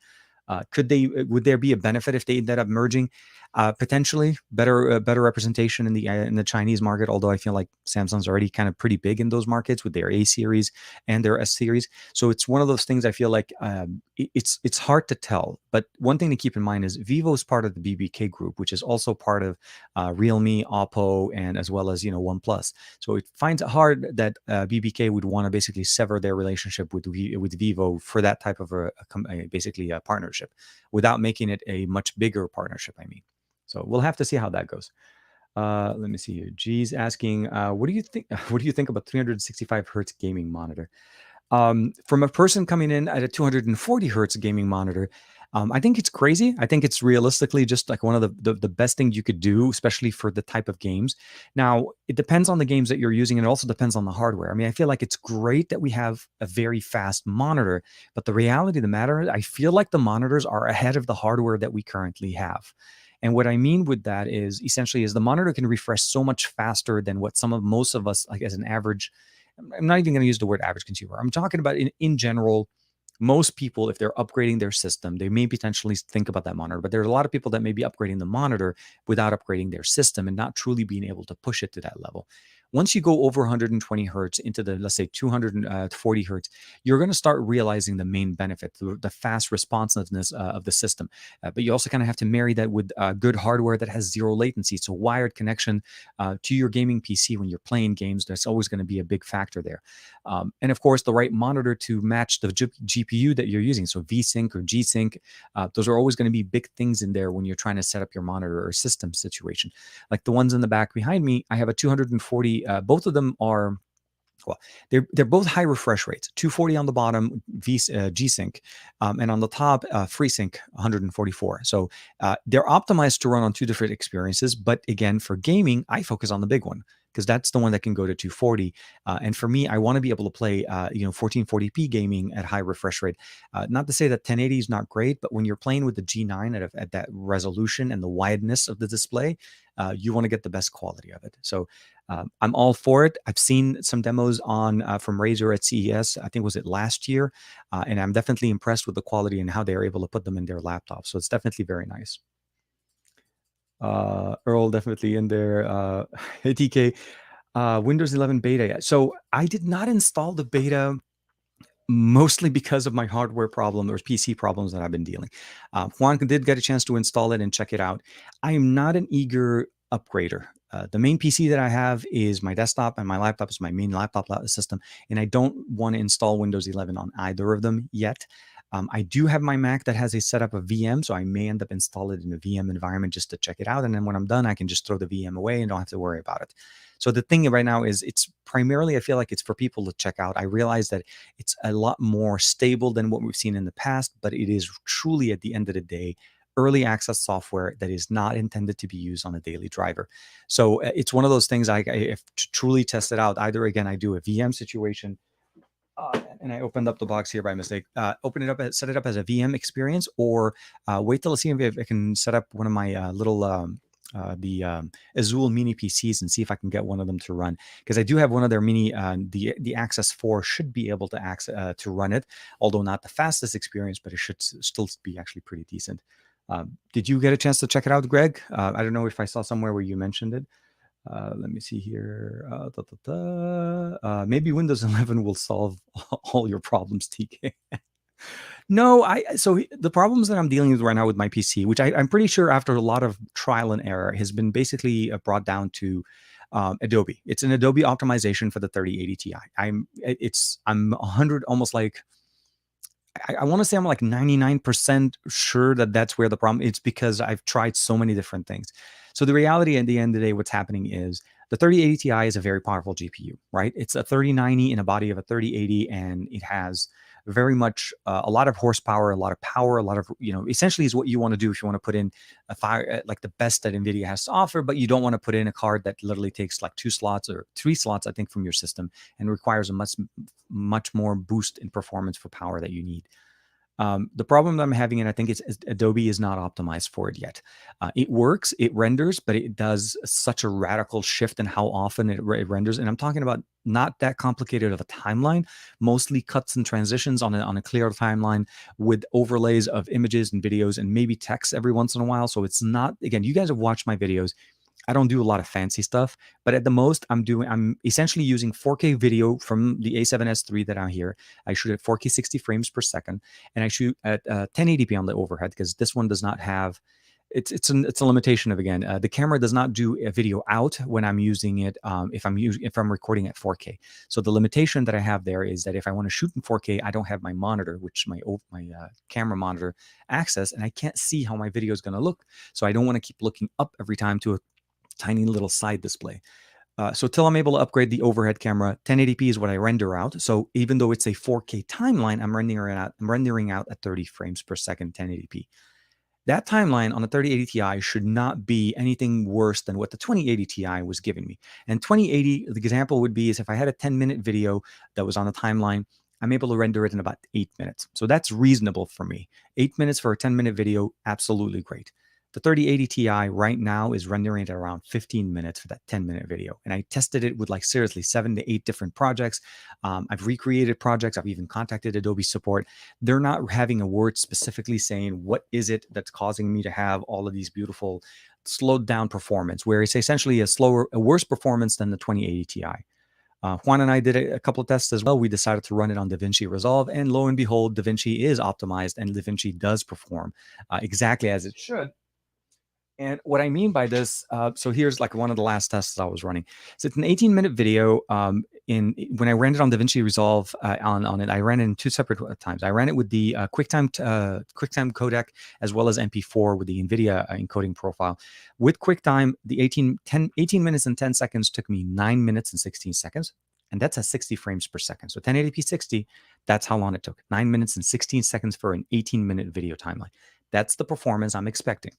Would there be a benefit if they ended up merging? Potentially better representation in the Chinese market. Although I feel like Samsung's already kind of pretty big in those markets with their A series and their S series. So it's one of those things I feel like it's hard to tell. But one thing to keep in mind is Vivo's part of the BBK group, which is also part of Realme, Oppo, and as well as OnePlus. So it finds it hard that BBK would want to basically sever their relationship with Vivo for that type of basically a partnership, without making it a much bigger partnership, I mean. So we'll have to see how that goes. Let me see here. G's asking, what do you think? What do you think about 365 hertz gaming monitor? From a person coming in at a 240 hertz gaming monitor, I think it's crazy. I think it's realistically just like one of the best things you could do, especially for the type of games. Now, it depends on the games that you're using, and it also depends on the hardware. I mean, I feel like it's great that we have a very fast monitor, but the reality of the matter is, I feel like the monitors are ahead of the hardware that we currently have. And what I mean with that is essentially is the monitor can refresh so much faster than what most of us, like as an average, I'm not even going to use the word average consumer. I'm talking about in general, most people, if they're upgrading their system, they may potentially think about that monitor. But there's a lot of people that may be upgrading the monitor without upgrading their system and not truly being able to push it to that level. Once you go over 120 hertz into the, let's say, 240 hertz, you're going to start realizing the main benefit, the fast responsiveness of the system. But you also kind of have to marry that with good hardware that has zero latency. So wired connection to your gaming PC when you're playing games, that's always going to be a big factor there. And of course, the right monitor to match the GPU that you're using. So VSync or G-Sync, those are always going to be big things in there when you're trying to set up your monitor or system situation. Like the ones in the back behind me, I have a 240. Both of them are, well, they're both high refresh rates. 240 on the bottom, G-Sync, and on the top, FreeSync 144. So they're optimized to run on two different experiences. But again, for gaming, I focus on the big one because that's the one that can go to 240. And for me, I want to be able to play 1440p gaming at high refresh rate. Not to say that 1080 is not great, but when you're playing with the G9 at that resolution and the wideness of the display, you want to get the best quality of it. So I'm all for it. I've seen some demos on from Razer at CES. I think was it last year, and I'm definitely impressed with the quality and how they are able to put them in their laptops. So it's definitely very nice. Earl definitely in there. Hey TK, Windows 11 beta. So I did not install the beta mostly because of my hardware problem or PC problems that I've been dealing. Juan did get a chance to install it and check it out. I am not an eager upgrader. The main PC that I have is my desktop, and my laptop is my main laptop system, and I don't want to install Windows 11 on either of them yet. I do have my Mac that has a setup of VM, so I may end up installing it in a VM environment just to check it out. And then when I'm done, I can just throw the VM away and don't have to worry about it. So the thing right now is it's primarily, I feel like it's for people to check out. I realize that it's a lot more stable than what we've seen in the past, but it is truly at the end of the day, early access software that is not intended to be used on a daily driver. So it's one of those things if to truly test it out, either again, I do a VM situation, and I opened up the box here by mistake. Open it up, set it up as a VM experience, or wait till I see if I can set up one of my little the Azul mini PCs and see if I can get one of them to run, because I do have one of their mini the Access 4 should be able to to run it, although not the fastest experience, but it should still be actually pretty decent. Did you get a chance to check it out, Greg? I don't know if I saw somewhere where you mentioned it. Let me see here. Maybe Windows 11 will solve all your problems, TK. No, the problems that I'm dealing with right now with my PC, which I'm pretty sure after a lot of trial and error, has been basically brought down to Adobe. It's an Adobe optimization for the 3080 Ti. I'm 100, almost like I want to say I'm like 99% sure that that's where the problem. It's because I've tried so many different things. So the reality at the end of the day, what's happening is the 3080 Ti is a very powerful GPU, right? It's a 3090 in a body of a 3080, and it has very much a lot of horsepower, a lot of power, a lot of, essentially is what you want to do if you want to put in a fire, like the best that NVIDIA has to offer, but you don't want to put in a card that literally takes like 2 slots or 3 slots, I think, from your system, and requires a much more boost in performance for power that you need. The problem that I'm having, and I think it's Adobe is not optimized for it yet. It works, it renders, but it does such a radical shift in how often it renders. And I'm talking about not that complicated of a timeline, mostly cuts and transitions on a clear timeline with overlays of images and videos and maybe text every once in a while. So it's not, again, you guys have watched my videos. I don't do a lot of fancy stuff, but at the most I'm essentially using 4K video from the A7S III that I'm here. I shoot at 4K 60 frames per second, and I shoot at 1080p on the overhead, because this one does not have. It's a limitation of, again, the camera does not do a video out when I'm using it if I'm recording at 4K. So the limitation that I have there is that if I want to shoot in 4K, I don't have my monitor, which my camera monitor access, and I can't see how my video is going to look. So I don't want to keep looking up every time to a tiny little side display. So till I'm able to upgrade the overhead camera, 1080p is what I render out. So even though it's a 4K timeline, I'm rendering out at 30 frames per second, 1080p. That timeline on the 3080 Ti should not be anything worse than what the 2080 Ti was giving me. And 2080, the example would be is if I had a 10-minute video that was on the timeline, I'm able to render it in about 8 minutes. So that's reasonable for me. 8 minutes for a 10-minute video, absolutely great. The 3080 Ti right now is rendering at around 15 minutes for that 10-minute video. And I tested it with like seriously 7 to 8 different projects. I've recreated projects. I've even contacted Adobe support. They're not having a word specifically saying what is it that's causing me to have all of these beautiful slowed down performance, where it's essentially a worse performance than the 2080 Ti. Juan and I did a couple of tests as well. We decided to run it on DaVinci Resolve, and lo and behold, DaVinci is optimized and DaVinci does perform exactly as it should. And what I mean by this, so here's like one of the last tests I was running. So it's an 18-minute video. When I ran it on DaVinci Resolve on it, I ran it in two separate times. I ran it with the QuickTime codec as well as MP4 with the NVIDIA encoding profile. With QuickTime, the 18 minutes and 10 seconds took me 9 minutes and 16 seconds. And that's at 60 frames per second. So 1080p 60, that's how long it took. 9 minutes and 16 seconds for an 18-minute video timeline. That's the performance I'm expecting.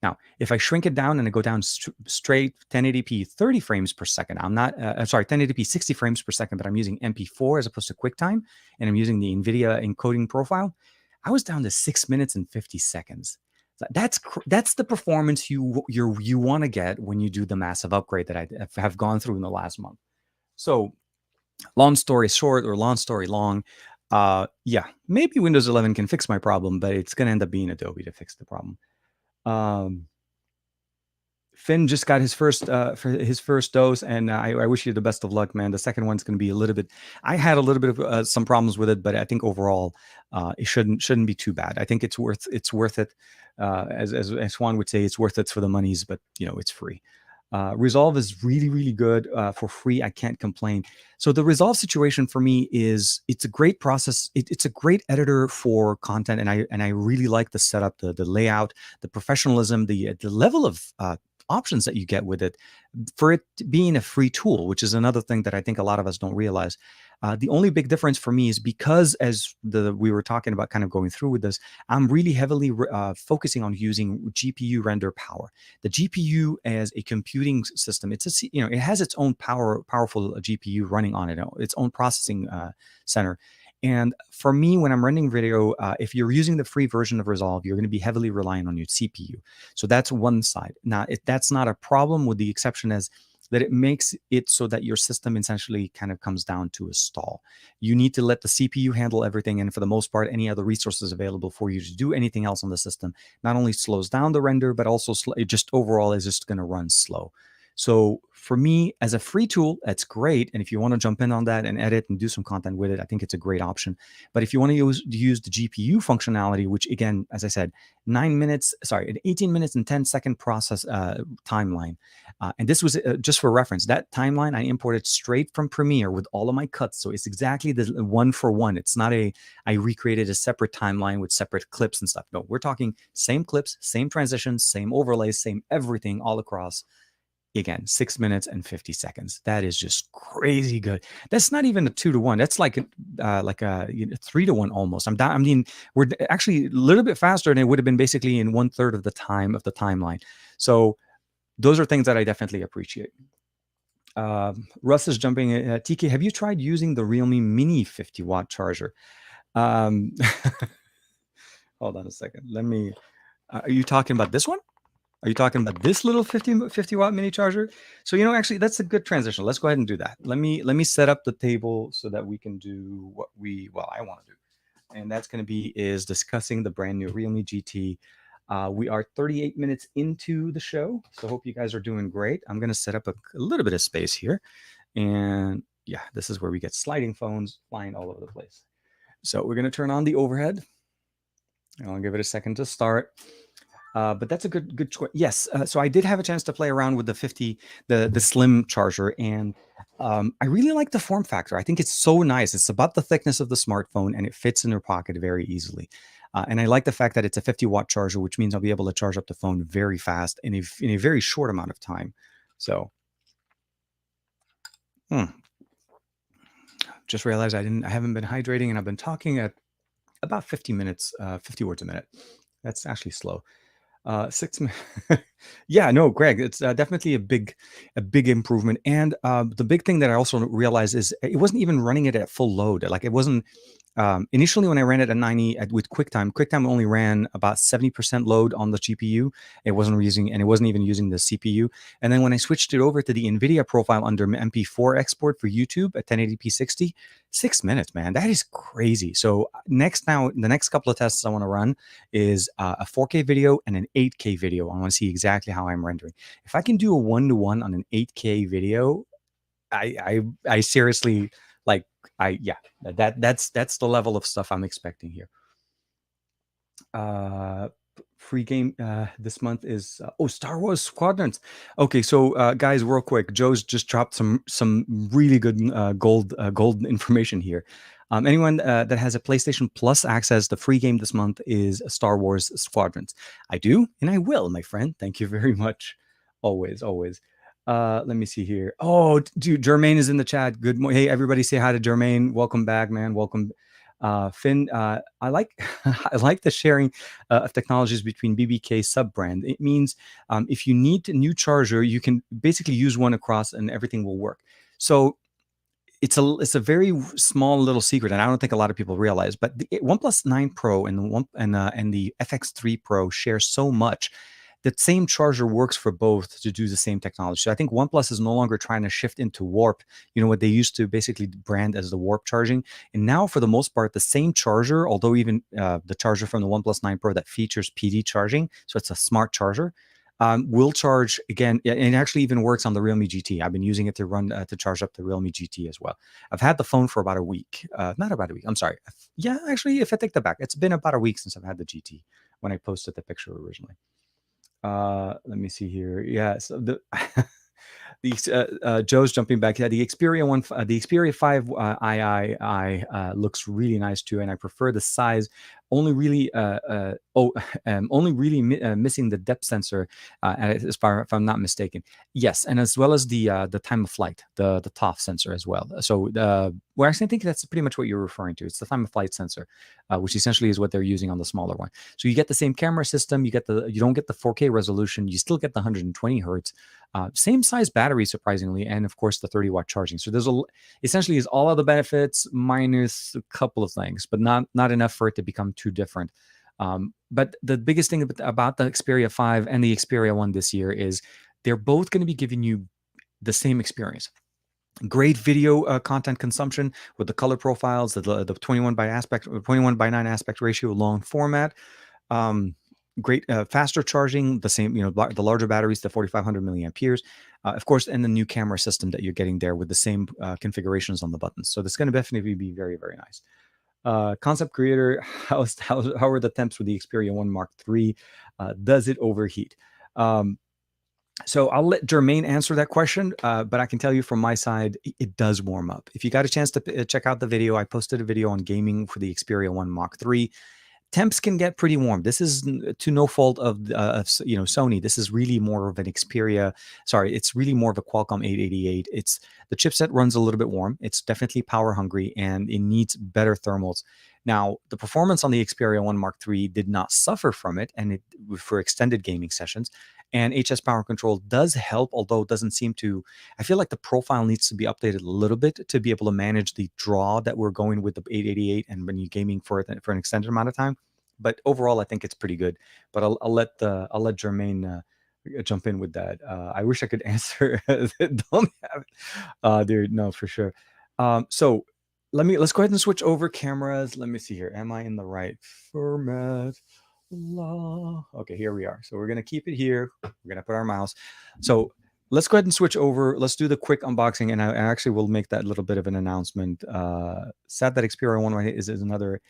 Now, if I shrink it down and I go down straight 1080p 30 frames per second, 1080p 60 frames per second, but I'm using MP4 as opposed to QuickTime, and I'm using the NVIDIA encoding profile, I was down to 6 minutes and 50 seconds. That's the performance you want to get when you do the massive upgrade that I have gone through in the last month. So, long story short or long story long, yeah, maybe Windows 11 can fix my problem, but it's going to end up being Adobe to fix the problem. Finn just got his first dose, and I wish you the best of luck, man. The second one's going to be a little bit. I had a little bit of some problems with it, but I think overall, it shouldn't be too bad. I think it's worth it. As Juan would say, it's worth it for the monies, but it's free. Resolve is really, really good for free. I can't complain. So the Resolve situation for me is it's a great process. It's a great editor for content, and I really like the setup, the layout, the professionalism, the level of options that you get with it for it being a free tool, which is another thing that I think a lot of us don't realize. The only big difference for me is because we were talking about kind of going through with this, I'm really heavily focusing on using GPU render power. The GPU as a computing system, it has its own powerful GPU running on it, its own processing center. And for me, when I'm rendering video, if you're using the free version of Resolve, you're going to be heavily relying on your CPU. So that's one side. Now, that's not a problem, with the exception as that it makes it so that your system essentially kind of comes down to a stall. You need to let the CPU handle everything, and for the most part, any other resources available for you to do anything else on the system not only slows down the render, but also it just overall is just going to run slow. So for me, as a free tool, that's great. And if you want to jump in on that and edit and do some content with it, I think it's a great option. But if you want to use the GPU functionality, which again, as I said, an 18 minutes and 10-second process timeline. And this was just for reference. That timeline I imported straight from Premiere with all of my cuts. So it's exactly the one for one. It's not I recreated a separate timeline with separate clips and stuff. No, we're talking same clips, same transitions, same overlays, same everything all across. Again, 6 minutes and 50 seconds. That is just crazy good. That's not even a 2-to-1. That's like a 3-to-1 almost. I mean, we're actually a little bit faster than it would have been basically in 1/3 of the time of the timeline. So those are things that I definitely appreciate. Russ is jumping in. TK, have you tried using the Realme Mini 50-watt charger? Hold on a second. Let me. Are you talking about this one? Are you talking about this little 50-watt mini charger? So, actually, that's a good transition. Let's go ahead and do that. Let me set up the table so that we can do what I want to do. And that's going to be discussing the brand new Realme GT. We are 38 minutes into the show, so hope you guys are doing great. I'm going to set up a little bit of space here. And yeah, this is where we get sliding phones flying all over the place. So we're going to turn on the overhead. I'll give it a second to start. But that's a good choice. Yes. So I did have a chance to play around with the slim charger, and I really like the form factor. I think it's so nice. It's about the thickness of the smartphone, and it fits in your pocket very easily. And I like the fact that it's a 50-watt charger, which means I'll be able to charge up the phone very fast in a very short amount of time. So Hmm. Just realized I haven't been hydrating, and I've been talking at about 50 minutes, 50 words a minute. That's actually slow. 6 yeah, no, Greg, it's definitely a big improvement. And the big thing that I also realized is it wasn't even running it at full load. Like it wasn't initially when I ran it at 90 with QuickTime only ran about 70% load on the GPU. It wasn't even using the CPU. And then when I switched it over to the NVIDIA profile under MP4 export for YouTube at 1080p 60, 6 minutes, man, that is crazy. So the next couple of tests I want to run is a 4K video and an 8K video. I want to see exactly how I'm rendering. If I can do a 1-to-1 on an 8K video, I seriously like yeah, that's the level of stuff I'm expecting here. uh Free game this month is Star Wars Squadrons. Okay, so guys, real quick, Joe's just dropped some really good gold information here. Anyone that has a PlayStation Plus access, the free game this month is Star Wars Squadrons. I do, and I will, my friend. Thank you very much. Always. Let me see here. Oh, dude, Jermaine is in the chat. Good morning. Hey, everybody, say hi to Jermaine. Welcome back, man. Welcome. Finn, I like I like the sharing of technologies between BBK sub brand. It means if you need a new charger, you can basically use one across, and everything will work. So it's a very small little secret, and I don't think a lot of people realize. But the OnePlus 9 Pro and the FX3 Pro share so much. That same charger works for both to do the same technology. So I think OnePlus is no longer trying to shift into Warp. You know what they used to basically brand as the Warp charging, and now for the most part, the same charger. Although even the charger from the OnePlus 9 Pro that features PD charging, so it's a smart charger, will charge again, and it actually even works on the Realme GT. I've been using it to run to charge up the Realme GT as well. I've had the phone for about a week. Not about a week. I'm sorry. Yeah, actually, if I take that back, it's been about a week since I've had the GT when I posted the picture originally. Let me see here. Yeah, so the Joe's jumping back. Yeah, the Xperia one, the Xperia 5 II looks really nice too, and I prefer the size. Only really, only really missing the depth sensor, as far if I'm not mistaken. Yes, and as well as the time of flight, the TOF sensor as well. So well, actually, I think that's pretty much what you're referring to. It's the time of flight sensor, which essentially is what they're using on the smaller one. So you get the same camera system. You don't get the 4K resolution. You still get the 120 hertz. Same size battery, surprisingly, and of course the 30-watt charging. So essentially is all of the benefits minus a couple of things, but not enough for it to become too different. But the biggest thing about the Xperia 5 and the Xperia 1 this year is they're both going to be giving you the same experience. Great video content consumption with the color profiles, the 21:9 aspect ratio, long format. Great faster charging, the same, the larger batteries, the 4500 milliamperes, of course, and the new camera system that you're getting there with the same configurations on the buttons. So this is going to definitely be very, very nice. Concept creator, how are the temps with the Xperia 1 Mark III? Does it overheat? So I'll let Jermaine answer that question, but I can tell you from my side, it does warm up. If you got a chance to check out the video, I posted a video on gaming for the Xperia 1 Mark III. Temps can get pretty warm. This is to no fault of Sony. This is really more of an Xperia. Sorry, it's really more of a Qualcomm 888. It's the chipset runs a little bit warm. It's definitely power hungry, and it needs better thermals. Now, the performance on the Xperia 1 Mark III did not suffer from it, and for extended gaming sessions. And HS Power Control does help, although it doesn't seem to. I feel like the profile needs to be updated a little bit to be able to manage the draw that we're going with the 888 and when you're gaming for an extended amount of time. But overall, I think it's pretty good. But I'll let Jermaine jump in with that. I wish I could answer. Don't have it, dude. No, for sure. So let's go ahead and switch over cameras. Let me see here. Am I in the right format? Okay, here we are. So we're gonna keep it here. We're gonna put our mouse. So let's go ahead and switch over. Let's do the quick unboxing, and I actually will make that little bit of an announcement. Sad that Xperia 1 is another.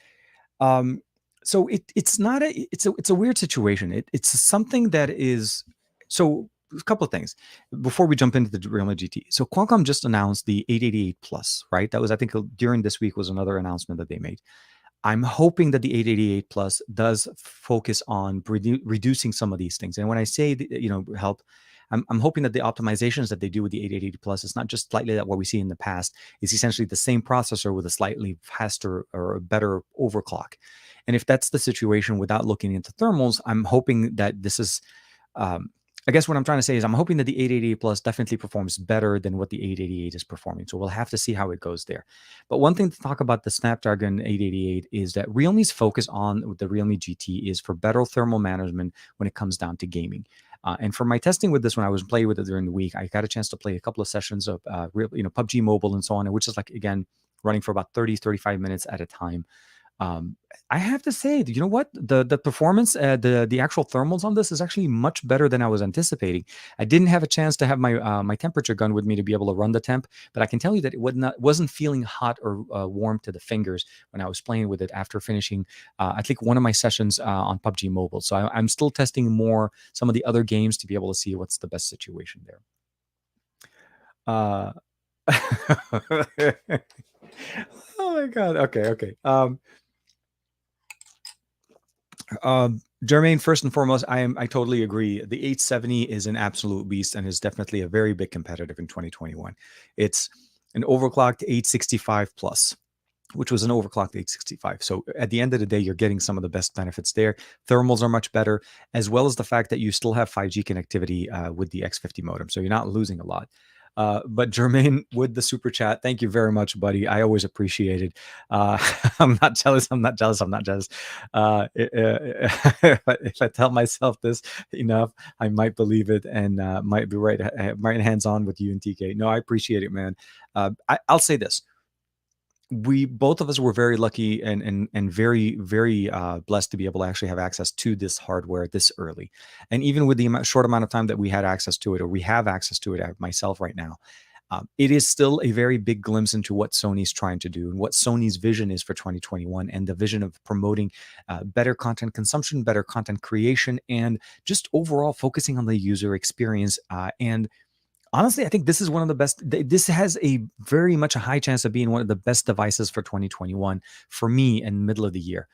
So it's not it's a weird situation. It's something that is so. A couple of things before we jump into the Realme GT. So Qualcomm just announced the 888 Plus, right? That was, I think, during this week was another announcement that they made. I'm hoping that the 888 Plus does focus on reducing some of these things. And when I say, help, I'm hoping that the optimizations that they do with the 8880 Plus is not just slightly that what we see in the past. It's essentially the same processor with a slightly faster or a better overclock. And if that's the situation without looking into thermals, I'm hoping that this is I guess what I'm trying to say is I'm hoping that the 888 Plus definitely performs better than what the 888 is performing. So we'll have to see how it goes there. But one thing to talk about the Snapdragon 888 is that Realme's focus on the Realme GT is for better thermal management when it comes down to gaming. And for my testing with this, when I was playing with it during the week, I got a chance to play a couple of sessions of PUBG Mobile and so on, which is like, again, running for about 35 minutes at a time. I have to say, you know what? The performance, the actual thermals on this is actually much better than I was anticipating. I didn't have a chance to have my my temperature gun with me to be able to run the temp, but I can tell you that it wasn't feeling hot or warm to the fingers when I was playing with it after finishing, I think one of my sessions on PUBG Mobile. So I'm still testing more some of the other games to be able to see what's the best situation there. Uh, oh my god. Okay. Jermaine, first and foremost, I totally agree. The 870 is an absolute beast and is definitely a very big competitive in 2021. It's an overclocked 865 plus, which was an overclocked 865. So at the end of the day, you're getting some of the best benefits there. Thermals are much better, as well as the fact that you still have 5G connectivity with the X50 modem. So you're not losing a lot. But Jermaine, with the super chat, thank you very much, buddy. I always appreciate it. I'm not jealous. I'm not jealous. I'm not jealous. If I tell myself this enough, I might believe it and might be right hands on with you and TK. No, I appreciate it, man. I'll say this: we both of us were very lucky and very blessed to be able to actually have access to this hardware this early. And even with the short amount of time that we had access to it, or we have access to it myself right now, it is still a very big glimpse into what Sony's trying to do and what Sony's vision is for 2021, and the vision of promoting better content consumption, better content creation, and just overall focusing on the user experience. And honestly, I think this is one of the best. This has a very much a high chance of being one of the best devices for 2021 for me in the middle of the year.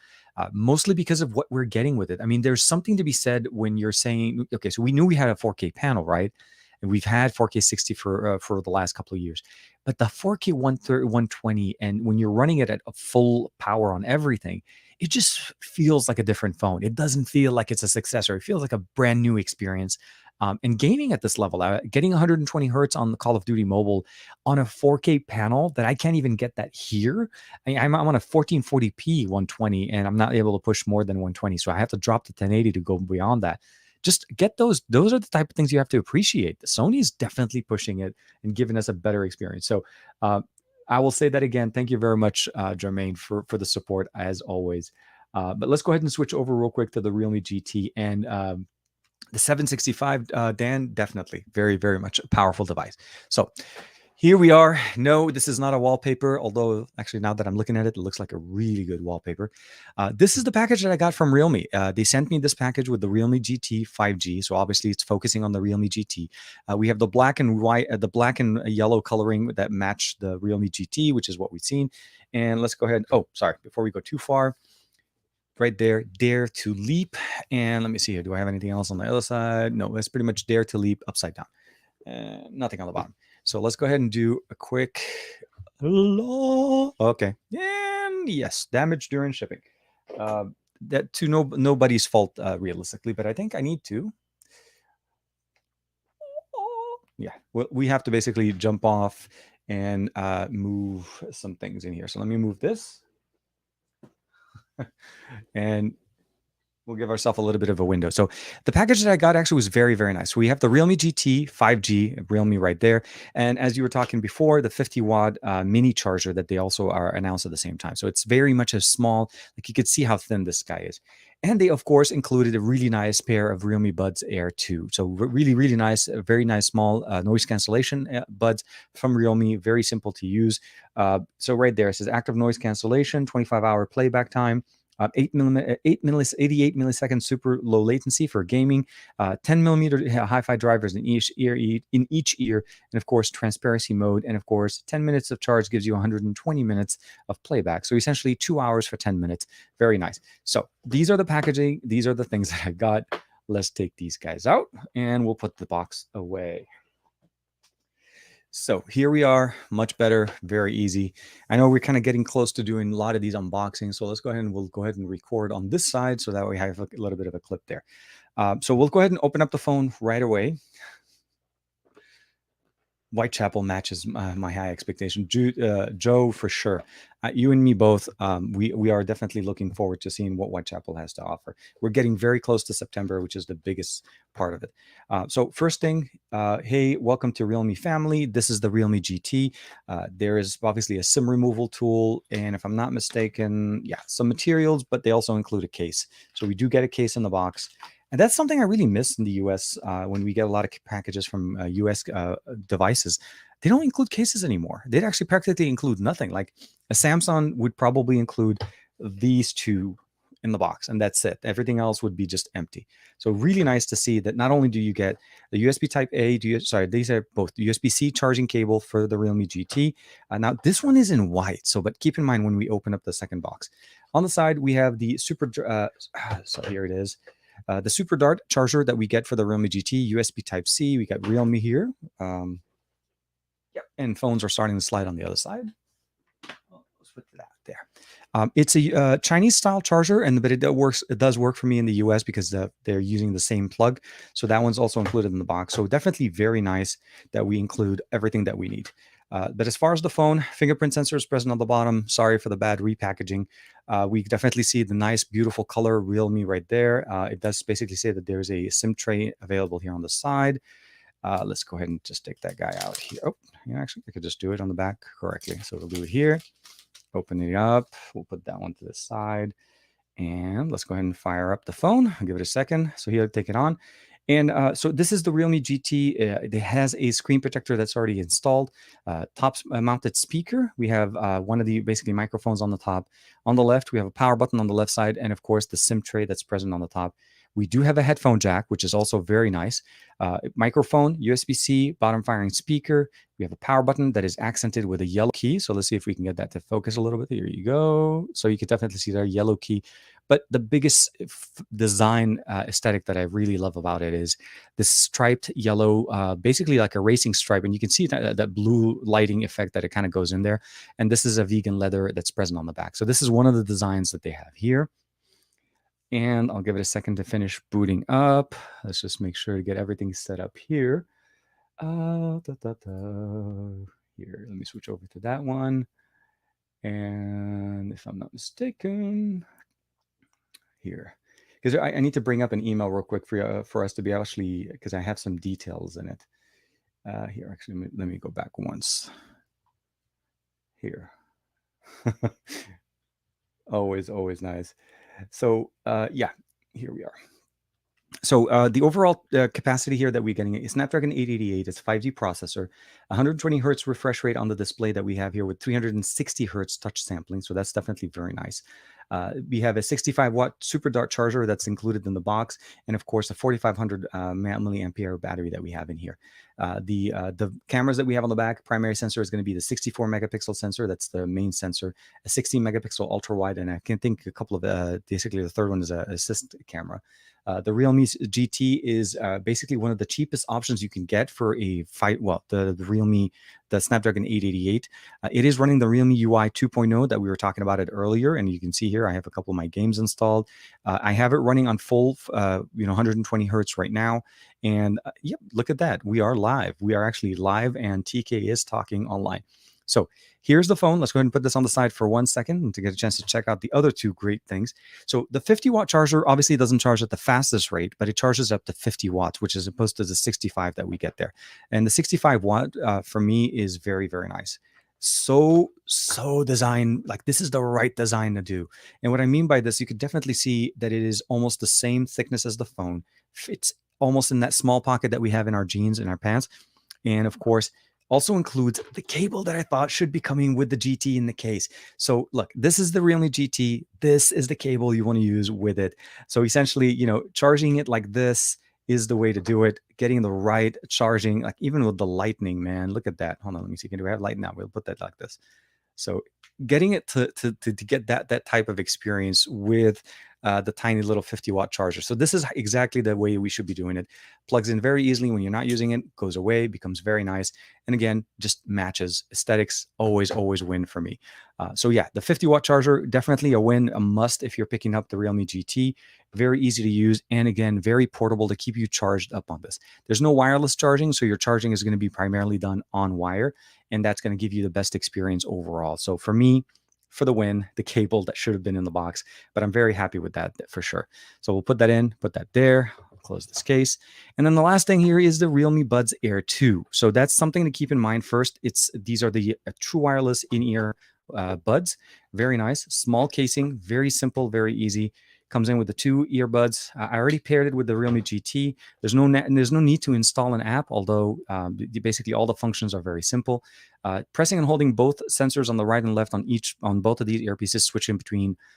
Mostly because of what we're getting with it. I mean, there's something to be said when you're saying, okay, so we knew we had a 4K panel, right? And we've had 4K 60 for the last couple of years. But the 4K 130, 120, and when you're running it at a full power on everything, it just feels like a different phone. It doesn't feel like it's a successor. It feels like a brand new experience. And gaming at this level, getting 120 hertz on the Call of Duty Mobile on a 4K panel that I can't even get that here. I'm on a 1440p 120, and I'm not able to push more than 120, so I have to drop to 1080 to go beyond that. Just get those. Those are the type of things you have to appreciate. Sony is definitely pushing it and giving us a better experience. So I will say that again. Thank you very much, Jermaine, for the support as always. But let's go ahead and switch over real quick to the Realme GT and. The 765, Dan, definitely very much a powerful device. So here we are. No, this is not a wallpaper, although actually now that I'm looking at it, it looks like a really good wallpaper. This is the package that I got from Realme. They sent me this package with the Realme GT 5G. So obviously it's focusing on the Realme GT. We have the black and white, the black and yellow coloring that match the Realme GT, which is what we've seen. And let's go ahead. Oh, sorry, before we go too far. Right there, dare to leap. And let me see here. Do I have anything else on the other side? No, that's pretty much dare to leap upside down. Nothing on the bottom. So let's go ahead and do a quick. Okay. And yes, damage during shipping. That to nobody's fault, realistically, but I think I need to. Yeah, we have to basically jump off and move some things in here. So let me move this. And we'll give ourselves a little bit of a window. So the package that I got actually was very nice. We have the Realme GT 5G, Realme right there. And as you were talking before, the 50-watt mini charger that they also are announced at the same time. So it's very much a small, like you could see how thin this guy is. And they, of course, included a really nice pair of Realme Buds Air 2. So really nice, very nice small noise cancellation buds from Realme. Very simple to use. So right there, it says active noise cancellation, 25-hour playback time. 88 millisecond super low latency for gaming, 10 millimeter hi-fi drivers in each ear, and of course transparency mode, and of course 10 minutes of charge gives you 120 minutes of playback. So essentially 2 hours for 10 minutes. Very nice. So these are the packaging. These are the things that I got. Let's take these guys out and we'll put the box away. So here we are, much better, very easy. I know we're kind of getting close to doing a lot of these unboxings, so let's go ahead and we'll go ahead and record on this side so that we have a little bit of a clip there. So we'll go ahead and open up the phone right away. Whitechapel matches my high expectation. Joe, for sure. You and me both. We are definitely looking forward to seeing what Whitechapel has to offer. We're getting very close to September, which is the biggest part of it. So first thing, hey, welcome to Realme family. This is the Realme GT. There is obviously a SIM removal tool, and if I'm not mistaken, yeah, some materials, but they also include a case. So we do get a case in the box. And that's something I really miss in the US when we get a lot of packages from US devices. They don't include cases anymore. They'd actually practically include nothing. Like a Samsung would probably include these two in the box, and that's it. Everything else would be just empty. So really nice to see that not only do you get the USB Type A, these are both USB-C charging cable for the Realme GT. Now this one is in white, but keep in mind when we open up the second box. On the side, we have the so here it is. The Super Dart charger that we get for the Realme GT, USB Type-C. We got Realme here. Yep, and phones are starting to slide on the other side. Let's put that there. It's a Chinese-style charger, but it does work for me in the US because they're using the same plug. So that one's also included in the box. So definitely very nice that we include everything that we need. But as far as the phone, fingerprint sensor is present on the bottom. Sorry for the bad repackaging. We definitely see the nice, beautiful color Realme right there. It does basically say that there's a SIM tray available here on the side. Let's go ahead and just take that guy out here. Oh, actually, I could just do it on the back correctly. So we'll do it here. Open it up. We'll put that one to the side. And let's go ahead and fire up the phone. I'll give it a second. So here, take it on. And so this is the Realme GT. It has a screen protector that's already installed. Top mounted speaker. We have one of the basically microphones on the top. On the left, we have a power button on the left side. And of course, the SIM tray that's present on the top. We do have a headphone jack, which is also very nice. Microphone, USB-C, bottom firing speaker. We have a power button that is accented with a yellow key. So let's see if we can get that to focus a little bit. Here you go. So you can definitely see that yellow key. But the biggest design aesthetic that I really love about it is this striped yellow, basically like a racing stripe. And you can see that blue lighting effect that it kind of goes in there. And this is a vegan leather that's present on the back. So this is one of the designs that they have here. And I'll give it a second to finish booting up. Let's just make sure to get everything set up here. Here, let me switch over to that one. And if I'm not mistaken, here, because I need to bring up an email real quick for us to be actually, because I have some details in it. Here, actually, let me go back once. Here. Always nice. So yeah, here we are. So the overall capacity here that we're getting is Snapdragon 888. It's 5G processor, 120 hertz refresh rate on the display that we have here with 360 hertz touch sampling. So that's definitely very nice. We have a 65-watt Super Dart charger that's included in the box, and of course a 4,500 milliampere battery that we have in here. The cameras that we have on the back, primary sensor is going to be the 64 megapixel sensor. That's the main sensor. A 16 megapixel ultra wide, and I can think a couple of basically the third one is an assist camera. The Realme GT is basically one of the cheapest options you can get for the Realme, the Snapdragon 888. It is running the Realme UI 2.0 that we were talking about it earlier, and you can see here I have a couple of my games installed. I have it running on full, 120 hertz right now, and yep, look at that. We are live. We are actually live, and TK is talking online. So here's the phone. Let's go ahead and put this on the side for 1 second to get a chance to check out the other two great things. So the 50-watt charger obviously doesn't charge at the fastest rate, but it charges up to 50 watts, which is opposed to the 65 that we get there. And the 65-watt for me is very, very nice. So designed, like this is the right design to do. And what I mean by this, you could definitely see that it is almost the same thickness as the phone. Fits almost in that small pocket that we have in our jeans, in our pants. And of course, also includes the cable that I thought should be coming with the GT in the case. So look, this is the Realme GT. This is the cable you want to use with it. So essentially, charging it like this is the way to do it. Getting the right charging, like even with the lightning, man, look at that. Hold on, let me see. Do I have light now? We'll put that like this. So getting it to get that type of experience with the tiny little 50-watt charger. So this is exactly the way we should be doing it. Plugs in very easily when you're not using it, goes away, becomes very nice. And again, just matches. Aesthetics always win for me. So yeah, the 50-watt charger, definitely a win, a must if you're picking up the Realme GT. Very easy to use, and again, very portable to keep you charged up on this. There's no wireless charging, so your charging is going to be primarily done on wire, and that's going to give you the best experience overall. So for me, for the win, the cable that should have been in the box, but I'm very happy with that for sure. So we'll put that in, put that there. I'll close this case. And then the last thing here is the Realme Buds Air 2. So that's something to keep in mind first. These are the true wireless in-ear buds. Very nice. Small casing, very simple, very easy. Comes in with the 2 earbuds. I already paired it with the Realme GT. There's no need to install an app, although basically all the functions are very simple. Pressing and holding both sensors on the right and left on both of these earpieces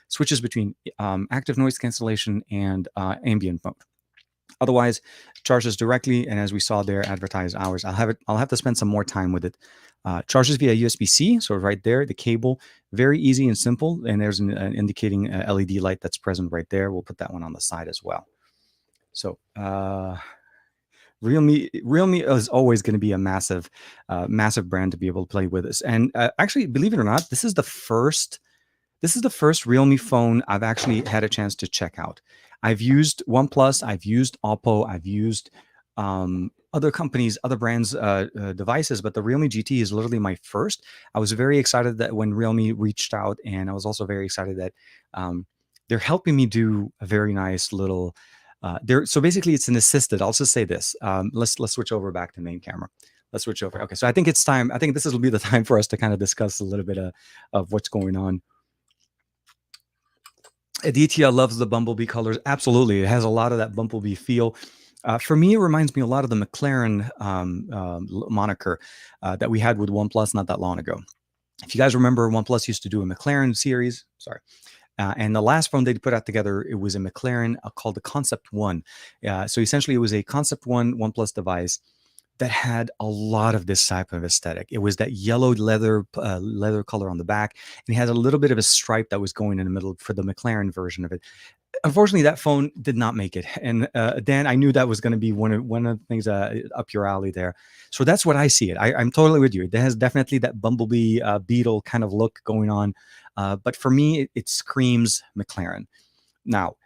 switches between active noise cancellation and ambient mode. Otherwise, charges directly, and as we saw there, advertised hours. I'll have to spend some more time with it. Charges via USB-C, so right there, the cable, very easy and simple. And there's an indicating LED light that's present right there. We'll put that one on the side as well. So Realme is always going to be a massive brand to be able to play with this. And actually, believe it or not, this is the first Realme phone I've actually had a chance to check out. I've used OnePlus, I've used Oppo, I've used other companies, other brands' devices, but the Realme GT is literally my first. I was very excited that when Realme reached out, and I was also very excited that they're helping me do a very nice little. So basically, it's an assisted. I'll just say this. Let's switch over back to main camera. Let's switch over. Okay, so I think it's time. I think this will be the time for us to kind of discuss a little bit of what's going on. Aditya loves the bumblebee colors. Absolutely. It has a lot of that bumblebee feel. For me, it reminds me a lot of the McLaren moniker that we had with OnePlus not that long ago. If you guys remember, OnePlus used to do a McLaren series. Sorry. And the last phone they put out together, it was a McLaren called the Concept One. So essentially, it was a Concept One OnePlus device that had a lot of this type of aesthetic. It was that yellow leather color on the back, and it had a little bit of a stripe that was going in the middle for the McLaren version of it. Unfortunately, that phone did not make it. And Dan, I knew that was going to be one of the things up your alley there. So that's what I see it. I'm totally with you. It has definitely that bumblebee beetle kind of look going on. But for me, it screams McLaren. Now,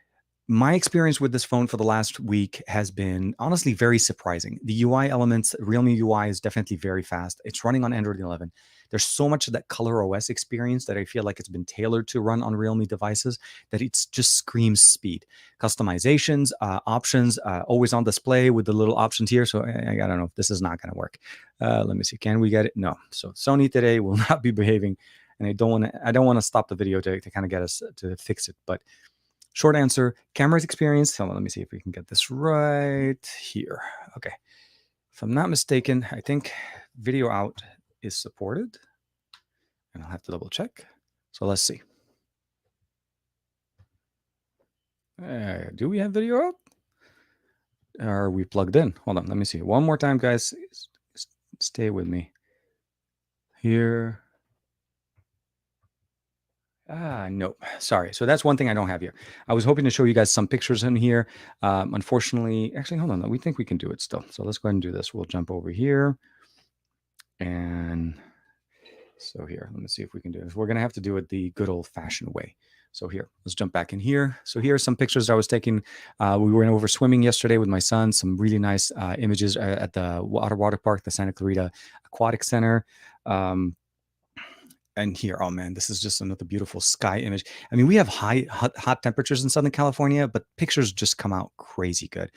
my experience with this phone for the last week has been honestly very surprising. The UI elements, Realme UI is definitely very fast. It's running on Android 11. There's so much of that Color OS experience that I feel like it's been tailored to run on Realme devices that it just screams speed. Customizations, options, always on display with the little options here. So I don't know if this is not going to work. Let me see. Can we get it? No. So Sony today will not be behaving, and I don't want to stop the video to kind of get us to fix it, but. Short answer, camera's experience. Hold on, let me see if we can get this right here. Okay. If I'm not mistaken, I think video out is supported. And I'll have to double check. So let's see. Do we have video out? Are we plugged in? Hold on, let me see. One more time, guys. Stay with me. Here. No, sorry. So that's one thing I don't have here. I was hoping to show you guys some pictures in here. Unfortunately, actually, hold on. We think we can do it still. So let's go ahead and do this. We'll jump over here. And so here, let me see if we can do this. We're going to have to do it the good old fashioned way. So here, let's jump back in here. So here are some pictures I was taking. We went over swimming yesterday with my son. Some really nice images at the water park, the Santa Clarita Aquatic Center. And here, oh man, this is just another beautiful sky image. I mean, we have hot temperatures in Southern California, but pictures just come out crazy good.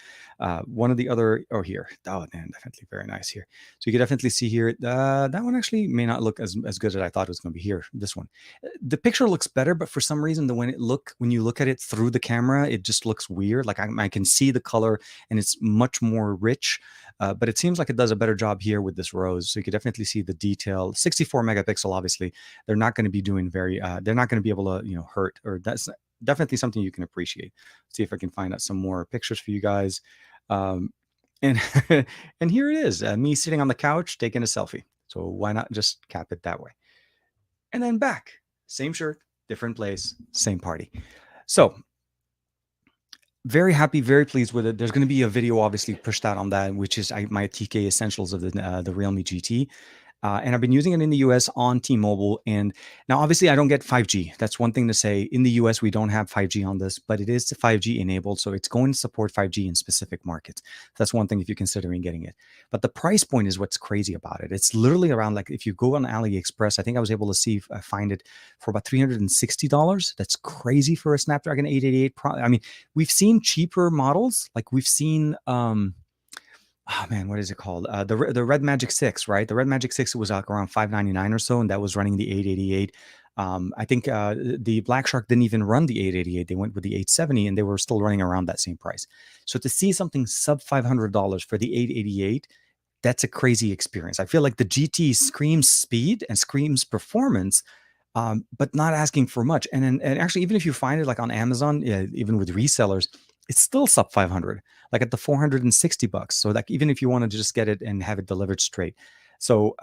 One of the other, here, oh man, definitely very nice here. So you can definitely see here, that one actually may not look as good as I thought it was going to be here. This one, the picture looks better, but for some reason, when you look at it through the camera, it just looks weird. Like I can see the color, and it's much more rich. But it seems like it does a better job here with this rose. So you can definitely see the detail. 64 megapixel, obviously. They're not going to be doing they're not going to be able to, hurt, or that's definitely something you can appreciate. See if I can find out some more pictures for you guys. And and here it is, me sitting on the couch taking a selfie. So why not just cap it that way? And then back, same shirt, different place, same party. So Very happy, very pleased with it. There's going to be a video obviously pushed out on that, which is my TK essentials of the Realme GT. And I've been using it in the US on T-Mobile. And now, obviously, I don't get 5G. That's one thing to say. In the US, we don't have 5G on this, but it is 5G enabled. So it's going to support 5G in specific markets. That's one thing if you're considering getting it. But the price point is what's crazy about it. It's literally around, like, if you go on AliExpress, I think I was able to find it for about $360. That's crazy for a Snapdragon 888. I mean, we've seen cheaper models. Like we've seen, oh man, what is it called? The Red Magic 6, right? The Red Magic 6 was like around 599 or so, and that was running the 888. I think the Black Shark didn't even run the 888. They went with the 870, and they were still running around that same price. So to see something sub $500 for the 888, that's a crazy experience. I feel like the GT screams speed and screams performance, but not asking for much. And actually, even if you find it like on Amazon, yeah, even with resellers, it's still sub 500, like at the $460. So like even if you wanted to just get it and have it delivered straight. So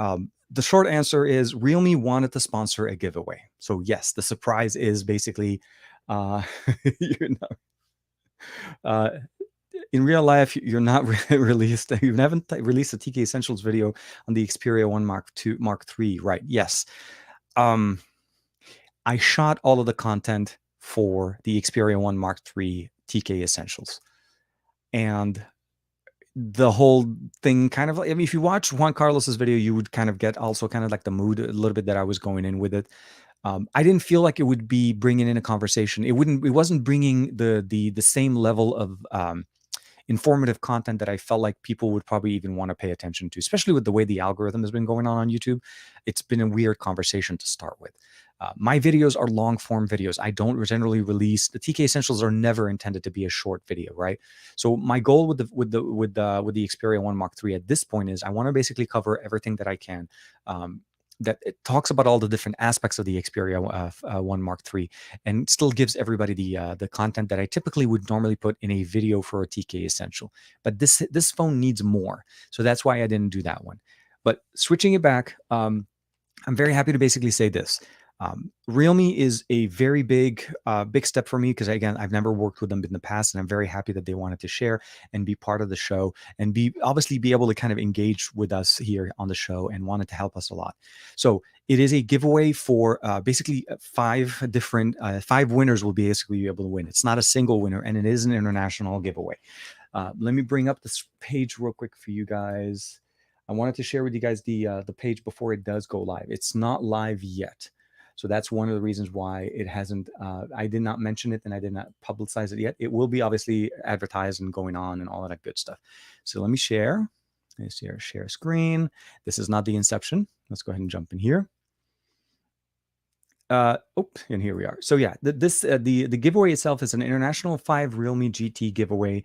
the short answer is Realme wanted to sponsor a giveaway. So yes, the surprise is basically, uh, you know, uh, in real life, you're not released. You haven't released a TK Essentials video on the Xperia 1 Mark III, right? Yes. Um, I shot all of the content for the Xperia 1 Mark III TK Essentials. And the whole thing kind of, I mean, if you watch Juan Carlos's video, you would kind of get also kind of like the mood a little bit that I was going in with it. I didn't feel like it would be bringing in a conversation. It wasn't bringing the same level of informative content that I felt like people would probably even want to pay attention to, especially with the way the algorithm has been going on YouTube. It's been a weird conversation to start with. My videos are long form videos. I don't generally release the TK Essentials are never intended to be a short video, right? So my goal with the Xperia 1 Mark III at this point is I want to basically cover everything that I can. That it talks about all the different aspects of the Xperia 1 Mark III, and still gives everybody the content that I typically would normally put in a video for a TK Essential. But this phone needs more, so that's why I didn't do that one. But switching it back, I'm very happy to basically say this. Realme is a very big step for me because again, I've never worked with them in the past, and I'm very happy that they wanted to share and be part of the show and obviously be able to kind of engage with us here on the show and wanted to help us a lot. So it is a giveaway for basically five winners will basically be able to win. It's not a single winner, and it is an international giveaway. Let me bring up this page real quick for you guys. I wanted to share with you guys the page before it does go live. It's not live yet. So that's one of the reasons why it hasn't, I did not mention it and I did not publicize it yet. It will be obviously advertised and going on and all of that good stuff. So let me share. Let's share screen. This is not the inception. Let's go ahead and jump in here. And here we are. So yeah, the giveaway itself is an international 5 Realme GT giveaway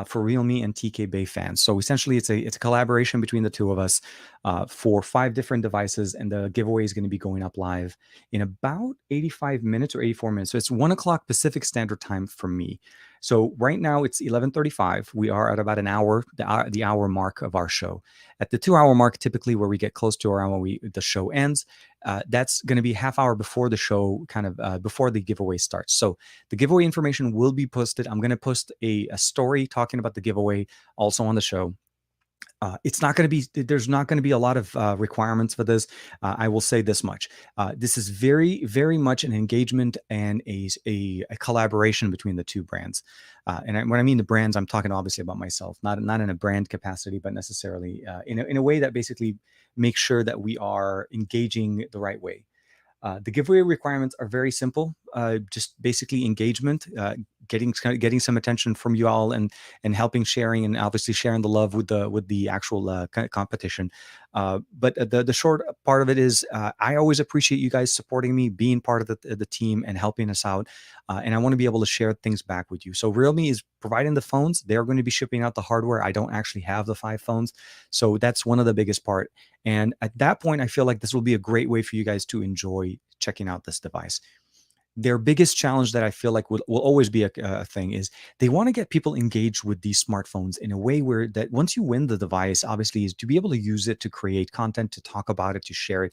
for Realme and TK Bay fans. So essentially, it's a collaboration between the two of us for 5 different devices, and the giveaway is going to be going up live in about 85 minutes or 84 minutes. So it's 1 o'clock Pacific Standard Time for me. So right now it's 11:35. We are at about an hour, the hour mark of our show. At the 2-hour mark, typically where we get close to our hour, the show ends. That's going to be half hour before the show, kind of before the giveaway starts. So the giveaway information will be posted. I'm going to post a story talking about the giveaway also on the show. It's not going to be, there's not going to be a lot of requirements for this. I will say this much. This is very, very much an engagement and a collaboration between the two brands. When I mean the brands, I'm talking obviously about myself, not in a brand capacity, but necessarily in a way that basically makes sure that we are engaging the right way. The giveaway requirements are very simple. Just basically engagement, getting some attention from you all, and helping sharing, and obviously sharing the love with the actual competition. But the short part of it is I always appreciate you guys supporting me, being part of the team, and helping us out. And I want to be able to share things back with you. So Realme is providing the phones. They're going to be shipping out the hardware. I don't actually have the 5 phones, so that's one of the biggest part. And at that point, I feel like this will be a great way for you guys to enjoy checking out this device. Their biggest challenge that I feel like will always be a thing is they want to get people engaged with these smartphones in a way where that once you win the device, obviously, is to be able to use it to create content, to talk about it, to share it.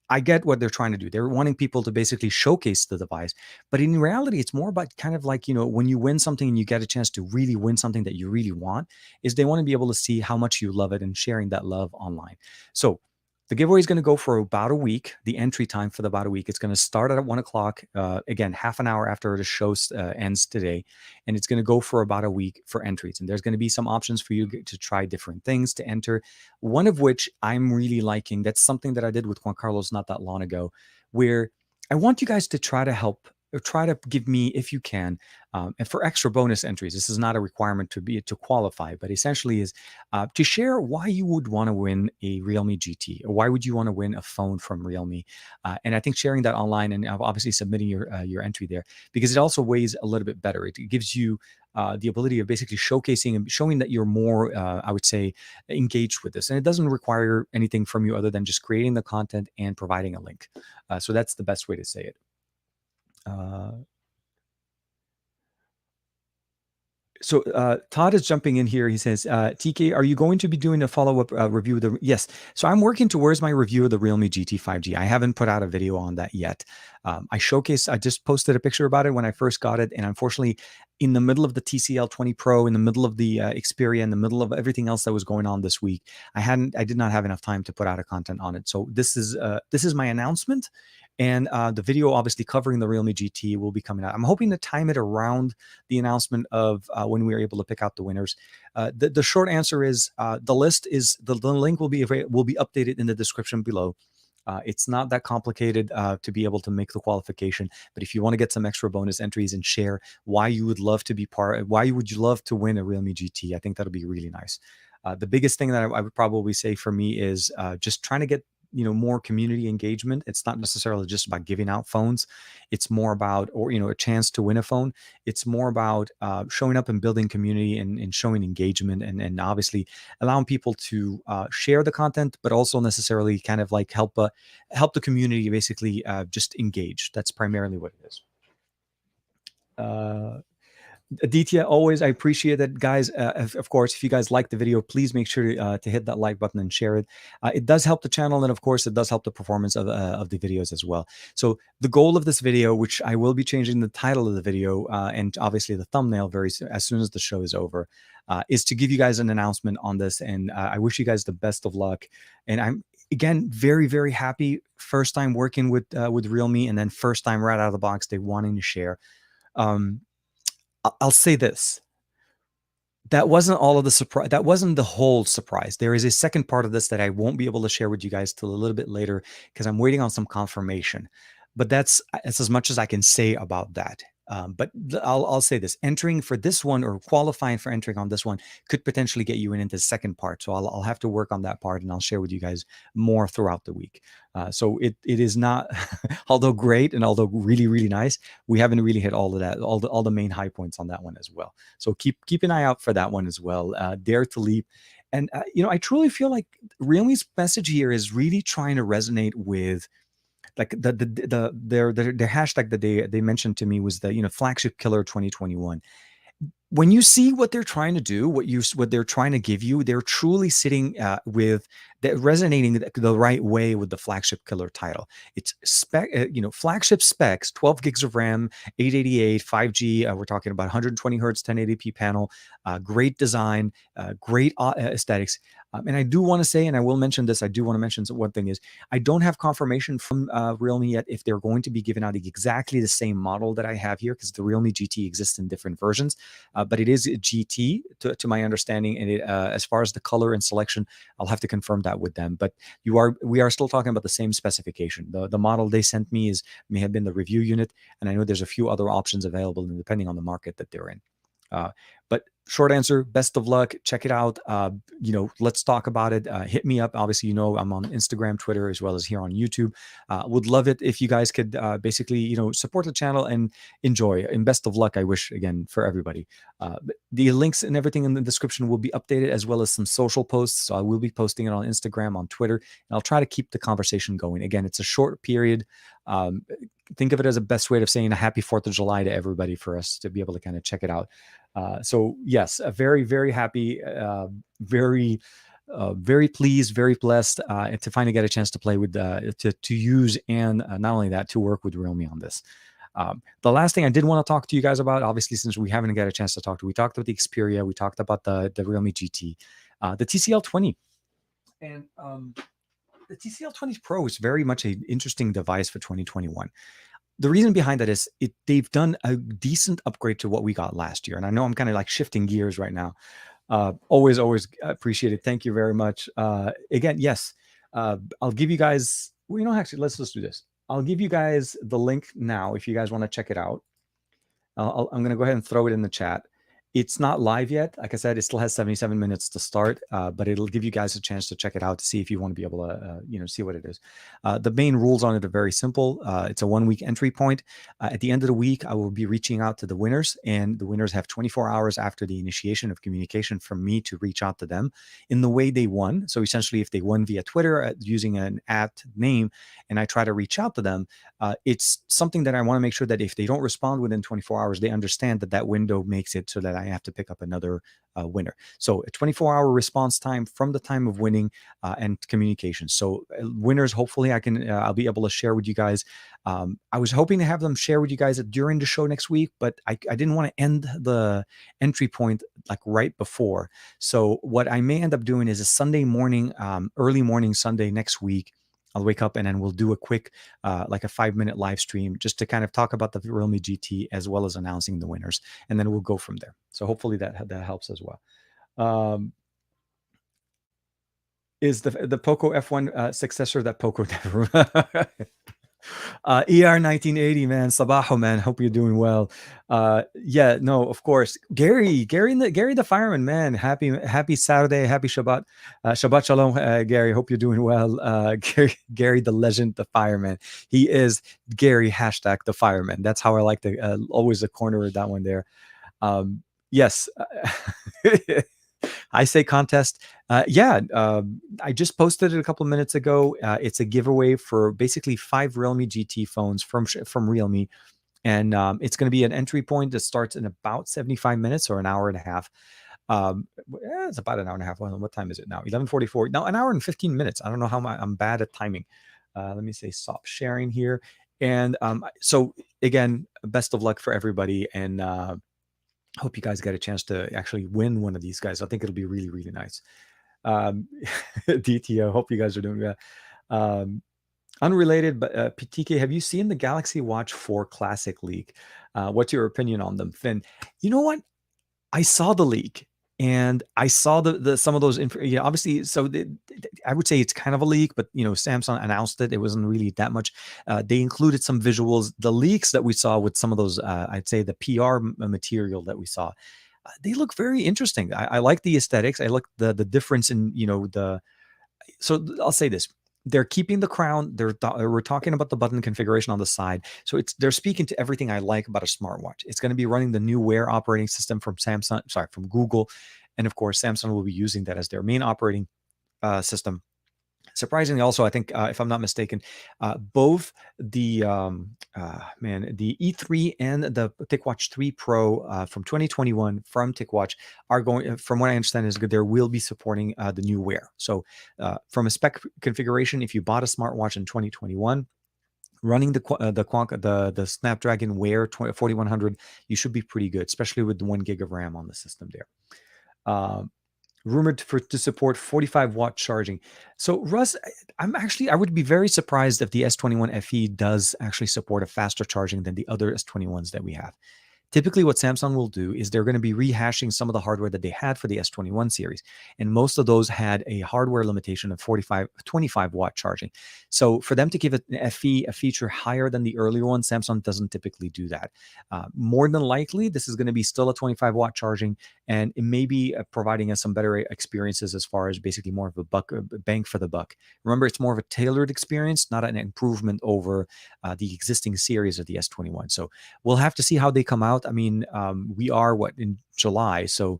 I get what they're trying to do. They're wanting people to basically showcase the device, but in reality, it's more about kind of like, when you win something and you get a chance to really win something that you really want, is they want to be able to see how much you love it and sharing that love online. So the giveaway is going to go for about a week. The entry time for about a week. It's going to start at 1 o'clock. Again, half an hour after the show ends today, and it's going to go for about a week for entries. And there's going to be some options for you to try different things to enter. One of which I'm really liking. That's something that I did with Juan Carlos not that long ago, where I want you guys to try to help or try to give me, if you can, and for extra bonus entries. This is not a requirement to qualify, but essentially is to share why you would want to win a Realme GT, or why would you want to win a phone from Realme. And I think sharing that online and obviously submitting your entry there, because it also weighs a little bit better. It gives you the ability of basically showcasing and showing that you're more, I would say, engaged with this. And it doesn't require anything from you other than just creating the content and providing a link. So that's the best way to say it. Uh, so Todd is jumping in here. He says, TK, are you going to be doing a follow-up review of the? Yes. So I'm working towards my review of the Realme GT 5G. I haven't put out a video on that yet. I just posted a picture about it when I first got it. And unfortunately, in the middle of the TCL 20 Pro, in the middle of the Xperia, in the middle of everything else that was going on this week, I did not have enough time to put out a content on it. So this is my announcement. And the video, obviously covering the Realme GT, will be coming out. I'm hoping to time it around the announcement of when we are able to pick out the winners. The short answer is the list is the link will be updated in the description below. It's not that complicated to be able to make the qualification, but if you want to get some extra bonus entries and share why you would love to be why would you love to win a Realme GT, I think that'll be really nice. The biggest thing that I would probably say for me is just trying to get more community engagement. It's not necessarily just about giving out phones. It's more about, or a chance to win a phone. It's more about showing up and building community and showing engagement, and obviously allowing people to share the content, but also necessarily kind of like help the community basically just engage. That's primarily what it is. uh Aditya, always, I appreciate it, guys. Of course, if you guys like the video, please make sure to hit that like button and share it. It does help the channel, and of course, it does help the performance of the videos as well. So the goal of this video, which I will be changing the title of the video and obviously the thumbnail as soon as the show is over, is to give you guys an announcement on this. And I wish you guys the best of luck. And I'm again very, very happy. First time working with Realme, and then first time right out of the box, they wanting to share. Um, I'll say this. That wasn't all of the surprise. That wasn't the whole surprise. There is a second part of this that I won't be able to share with you guys till a little bit later because I'm waiting on some confirmation. But that's as much as I can say about that. But I'll say this: entering for this one or qualifying for entering on this one could potentially get you into the second part. So I'll have to work on that part, and I'll share with you guys more throughout the week. So it is not, although great and although really, really nice, we haven't really hit all of that, all the main high points on that one as well. So keep an eye out for that one as well. Dare to leap. And I truly feel like Realme's message here is really trying to resonate with like their hashtag that they mentioned to me was the flagship killer 2021. When you see what they're trying to do, what they're trying to give you, they're truly sitting with that resonating the right way with the flagship killer title. It's flagship specs, 12 gigs of RAM, 888, 5G. We're talking about 120 hertz, 1080p panel, great design, great aesthetics. And I do want to say, and I will mention this, I do want to mention one thing is I don't have confirmation from Realme yet if they're going to be giving out exactly the same model that I have here, because the Realme GT exists in different versions. But it is a GT to my understanding, and as far as the color and selection, I'll have to confirm that with them. But we are still talking about the same specification. The model they sent me may have been the review unit, and I know there's a few other options available depending on the market that they're in. But short answer, best of luck. Check it out. Let's talk about it. Hit me up. Obviously, I'm on Instagram, Twitter, as well as here on YouTube. Would love it if you guys could basically, support the channel and enjoy. And best of luck, I wish, again, for everybody. The links and everything in the description will be updated, as well as some social posts. So I will be posting it on Instagram, on Twitter, and I'll try to keep the conversation going. Again, it's a short period. Think of it as a best way of saying a happy 4th of July to everybody for us to be able to kind of check it out. So yes, a very, very happy, very very pleased, very blessed to finally get a chance to play with, to use, and not only that, to work with Realme on this. The last thing I did want to talk to you guys about, obviously, since we haven't got a chance to talk to, we talked about the Xperia, we talked about the Realme GT, the TCL 20, and the TCL 20 Pro is very much an interesting device for 2021. The reason behind that is they've done a decent upgrade to what we got last year, and I know I'm kind of like shifting gears right now. Always appreciate it. Thank you very much. Again, yes, I'll give you guys. Well, actually, let's just do this. I'll give you guys the link now if you guys want to check it out. I'm going to go ahead and throw it in the chat. It's not live yet. Like I said, it still has 77 minutes to start, but it'll give you guys a chance to check it out to see if you want to be able to, see what it is. The main rules on it are very simple. It's a 1-week entry point. At the end of the week, I will be reaching out to the winners, and the winners have 24 hours after the initiation of communication from me to reach out to them in the way they won. So essentially, if they won via Twitter using an @name, and I try to reach out to them, it's something that I want to make sure that if they don't respond within 24 hours, they understand that window makes it so that I have to pick up another winner. So a 24-hour response time from the time of winning and communication. So winners, hopefully I'll be able to share with you guys. I was hoping to have them share with you guys during the show next week, but I didn't want to end the entry point like right before. So what I may end up doing is a Sunday morning, early morning Sunday next week, I'll wake up and then we'll do a quick, like a 5-minute live stream just to kind of talk about the Realme GT as well as announcing the winners. And then we'll go from there. So hopefully that helps as well. Is the Poco F1 successor that Poco never ER 1980, man. Sabaho, man. Hope you're doing well. Yeah, no, of course. Gary the fireman, man. Happy Saturday. Happy Shabbat. Shabbat Shalom, Gary. Hope you're doing well. Gary the legend, the fireman. He is Gary # the fireman. That's how I like to always the corner of that one there. Yes. I say contest. I just posted it a couple of minutes ago. It's a giveaway for basically 5 Realme GT phones from Realme. And it's going to be an entry point that starts in about 75 minutes or an hour and a half. It's about an hour and a half. What time is it now? 11:44. No, an hour and 15 minutes. I don't know how I'm bad at timing. Let me say stop sharing here. And so again, best of luck for everybody. And hope you guys get a chance to actually win one of these guys. I think it'll be really, really nice. DTO, hope you guys are doing well. Unrelated, but PTK, have you seen the Galaxy Watch 4 Classic leak? What's your opinion on them, Finn? You know what? I saw the leak and I saw the some of those, obviously. So I would say it's kind of a leak, but Samsung announced it. It wasn't really that much. They included some visuals. The leaks that we saw with some of those, I'd say the PR material that we saw, they look very interesting. I like the aesthetics. I like the difference in So I'll say this. They're keeping the crown. We're talking about the button configuration on the side. So they're speaking to everything I like about a smartwatch. It's going to be running the new Wear operating system from Google. And of course, Samsung will be using that as their main operating system. Surprisingly, also, I think, if I'm not mistaken, both the the E3 and the TicWatch 3 Pro from 2021 from TicWatch are going, from what I understand, is good. There will be supporting the new Wear. So from a spec configuration, if you bought a smartwatch in 2021, running the Snapdragon Wear 4100, you should be pretty good, especially with the 1 gig of RAM on the system there. Rumored to support 45-watt charging. So Russ, I would be very surprised if the S21 FE does actually support a faster charging than the other S21s that we have. Typically, what Samsung will do is they're going to be rehashing some of the hardware that they had for the S21 series. And most of those had a hardware limitation of 25-watt charging. So for them to give it an FE, a feature higher than the earlier one, Samsung doesn't typically do that. More than likely, this is going to be still a 25-watt charging, and it may be providing us some better experiences as far as basically more of a bang for the buck. Remember, it's more of a tailored experience, not an improvement over the existing series of the S21. So we'll have to see how they come out. I mean, we are in July, so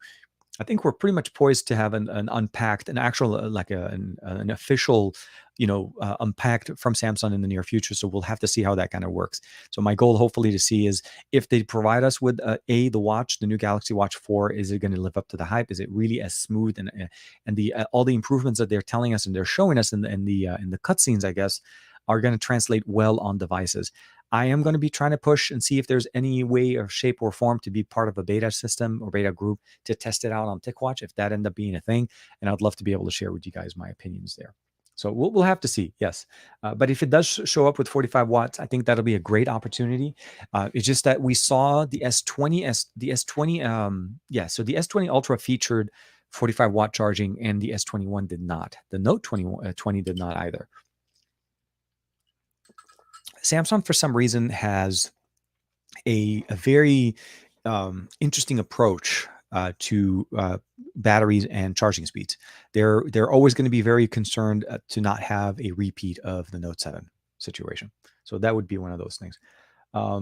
I think we're pretty much poised to have an unpacked, an actual, like an official, unpacked from Samsung in the near future. So we'll have to see how that kind of works. So my goal, hopefully, to see is if they provide us with the watch, the new Galaxy Watch 4, is it going to live up to the hype? Is it really as smooth and the all the improvements that they're telling us and they're showing us in the cutscenes, I guess, are going to translate well on devices. I am going to be trying to push and see if there's any way or shape or form to be part of a beta system or beta group to test it out on TicWatch if that ended up being a thing. And I'd love to be able to share with you guys my opinions there. So we'll have to see, yes. But if it does show up with 45 watts, I think that'll be a great opportunity. It's just that we saw the the S20, so the S20 Ultra featured 45-watt charging, and the S21 did not. The Note 20 did not either. Samsung, for some reason, has a very interesting approach to batteries and charging speeds. They're always going to be very concerned to not have a repeat of the Note 7 situation. So that would be one of those things. I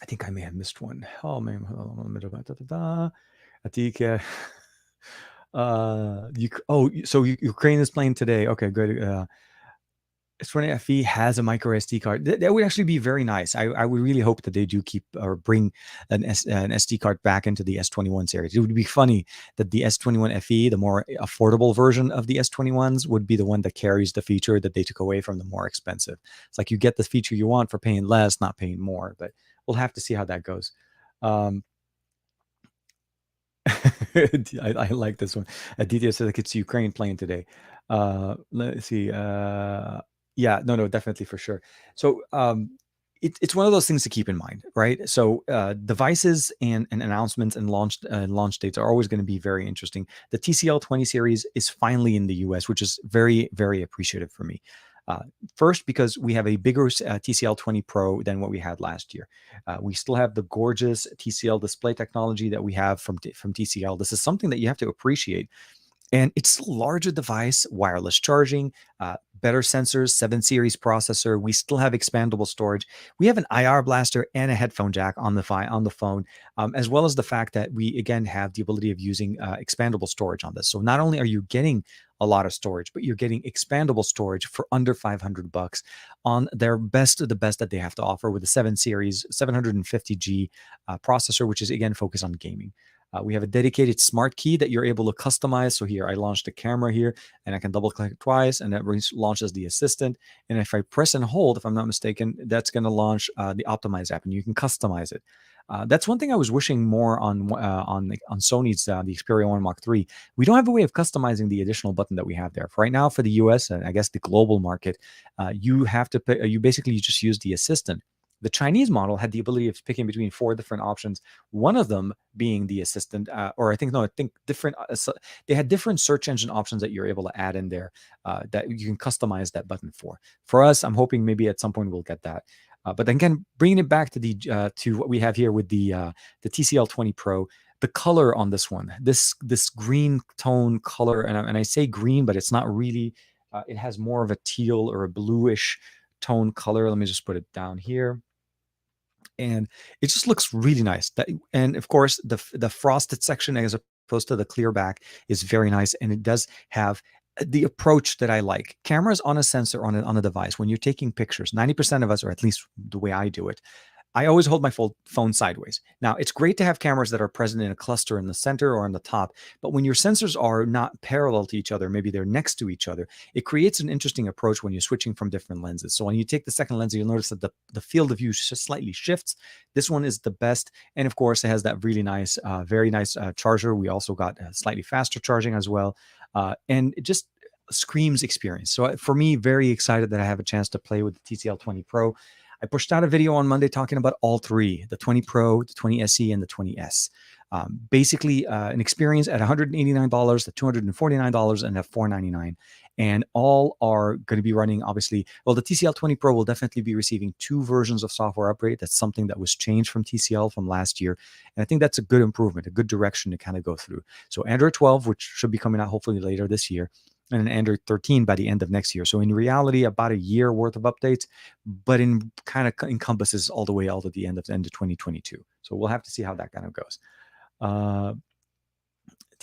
think I may have missed one. Oh man, I think. Ukraine is playing today. Okay, good. S20 FE has a micro SD card. That would actually be very nice. I would really hope that they do keep or bring an SD card back into the S21 series. It would be funny that the S21 FE, the more affordable version of the S21s, would be the one that carries the feature that they took away from the more expensive. It's like you get the feature you want for paying less, not paying more. But we'll have to see how that goes. I like this one. Aditya says like it's Ukraine playing today. Let's see. Yeah, no, definitely for sure. So it's one of those things to keep in mind, right? So devices and announcements and launch dates are always going to be very interesting. The TCL 20 series is finally in the US, which is very, very appreciative for me. First, because we have a bigger TCL 20 Pro than what we had last year. We still have the gorgeous TCL display technology that we have from TCL. This is something that you have to appreciate. And it's a larger device, wireless charging, better sensors, 7 series processor. We still have expandable storage. We have an IR blaster and a headphone jack on the phone, as well as the fact that we, again, have the ability of using expandable storage on this. So not only are you getting a lot of storage, but you're getting expandable storage for under $500 on their best of the best that they have to offer with the 7 series 750G processor, which is, again, focused on gaming. We have a dedicated smart key that you're able to customize. So here I launched the camera here and I can double click twice and that launches the assistant. And if I press and hold, if I'm not mistaken, that's going to launch the Optimize app and you can customize it. That's one thing I was wishing more on Sony's the Xperia 1 Mark III. We don't have a way of customizing the additional button that we have there. For right now, for the US and I guess the global market, you have to pay, you just use the assistant. The Chinese model had the ability of picking between 4 different options, one of them being the assistant, I think different. They had different search engine options that you're able to add in there that you can customize that button for. For us, I'm hoping maybe at some point we'll get that. But then again, bringing it back to to what we have here with the TCL 20 Pro, the color on this one, this green tone color, and I say green, but it's not really. It has more of a teal or a bluish tone color. Let me just put it down here. And it just looks really nice. And of course, the frosted section as opposed to the clear back is very nice, and it does have the approach that I like. Cameras on a sensor on a device. When you're taking pictures, 90% of us, or at least the way I do it, I always hold my phone sideways. Now, it's great to have cameras that are present in a cluster in the center or on the top, but when your sensors are not parallel to each other, maybe they're next to each other, it creates an interesting approach when you're switching from different lenses. So when you take the second lens, you'll notice that the field of view slightly shifts. This one is the best. And of course, it has that really nice, very nice charger. We also got slightly faster charging as well. And it just screams experience. So for me, very excited that I have a chance to play with the TCL 20 Pro. I pushed out a video on Monday talking about all three, the 20 Pro, the 20 SE, and the 20S. Basically, an experience at $189, the $249, and at $499. And all are going to be running, obviously, well, the TCL 20 Pro will definitely be receiving 2 versions of software upgrade. That's something that was changed from TCL from last year. And I think that's a good improvement, a good direction to kind of go through. So Android 12, which should be coming out hopefully later this year, and an Android 13 by the end of next year. So in reality, about a year worth of updates, but in kind of encompasses all the way out to the end of 2022. So we'll have to see how that kind of goes.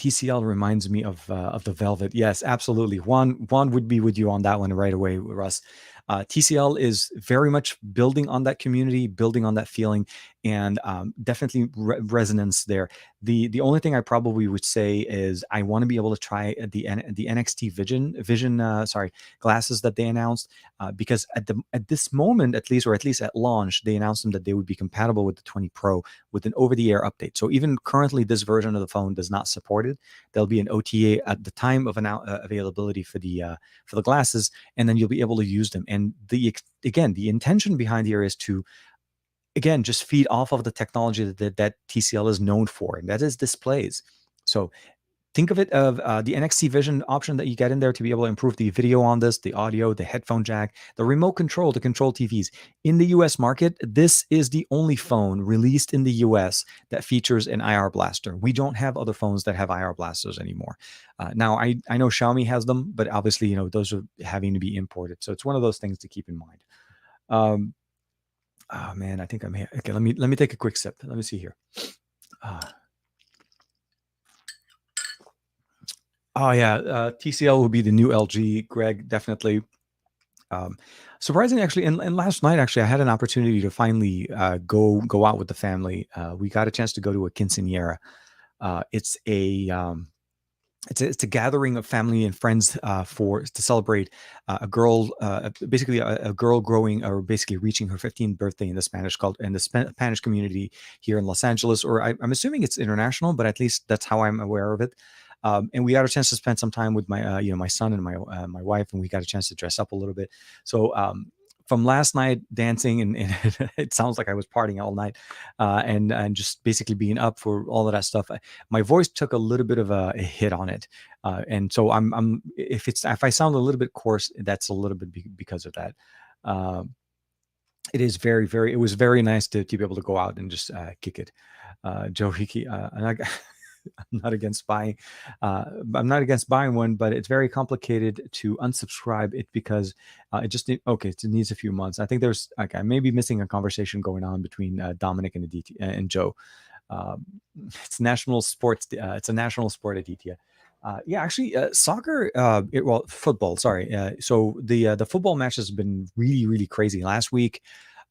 TCL reminds me of the Velvet. Yes, absolutely. Juan would be with you on that one right away, Russ. TCL is very much building on that community, building on that feeling, and definitely resonance there. The only thing I probably would say is I want to be able to try the NXT Vision glasses that they announced, because at this moment, at least, or at least at launch, they announced them that they would be compatible with the 20 Pro with an over-the-air update. So even currently, this version of the phone does not support it. There'll be an OTA at the time of availability for the glasses, and then you'll be able to use them. And the intention behind here is to, again, just feed off of the technology that TCL is known for, and that is displays. So think of it of the NXT Vision option that you get in there to be able to improve the video on this, the audio, the headphone jack, the remote control to control TVs. In the US market, this is the only phone released in the US that features an IR blaster. We don't have other phones that have IR blasters anymore. Now, I know Xiaomi has them, but obviously, those are having to be imported. So it's one of those things to keep in mind. Oh man, I think I'm here. Okay, let me take a quick sip. Let me see here. Oh yeah, TCL will be the new LG, Greg, definitely. Um, Surprisingly, actually, and last night, actually, I had an opportunity to finally go out with the family. We got a chance to go to a quinceanera. It's a gathering of family and friends for to celebrate a girl, basically a girl growing or basically reaching her 15th birthday in the Spanish community here in Los Angeles, or I'm assuming it's international, but at least that's how I'm aware of it. And we got a chance to spend some time with my son and my wife, and we got a chance to dress up a little bit. So from last night dancing, and it sounds like I was partying all night, and just basically being up for all of that stuff. My voice took a little bit of a hit on it, and so I'm if I sound a little bit coarse, that's a little bit because of that. It is it was very nice to be able to go out and just kick it. Joe Hickey, and I'm not against buying. I'm not against buying one, but it's very complicated to unsubscribe it because it needs a few months. I think I may be missing a conversation going on between Dominic and Aditya and Joe. Um, it's national sports. It's a national sport, Aditya. Yeah, actually, soccer. Football. Sorry. So the football match has been really, really crazy. Last week,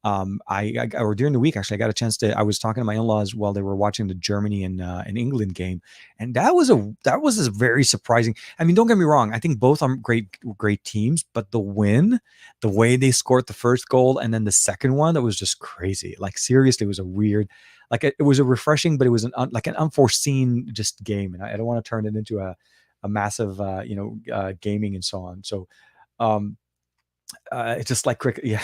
or during the week, actually, I got a chance to. I was talking to my in-laws while they were watching the Germany and England game, and that was a very surprising. I mean, don't get me wrong. I think both are great teams, but the way they scored the first goal and then the second one, that was just crazy. Like seriously, it was a weird. Like it was a refreshing, but it was like an unforeseen just game, and I don't want to turn it into a massive gaming and so on. So. Um, it's just like cricket. Yeah.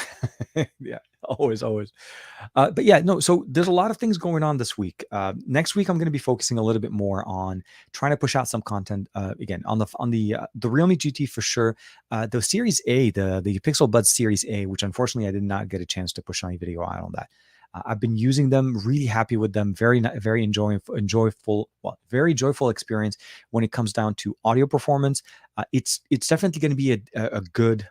Yeah. Always. But yeah, no. So there's a lot of things going on this week. Next week, I'm going to be focusing a little bit more on trying to push out some content. Again, on the Realme GT for sure. The Series A, the Pixel Buds Series A, which unfortunately I did not get a chance to push any video out on that. I've been using them, really happy with them, very very joyful experience when it comes down to audio performance. It's definitely going to be a good.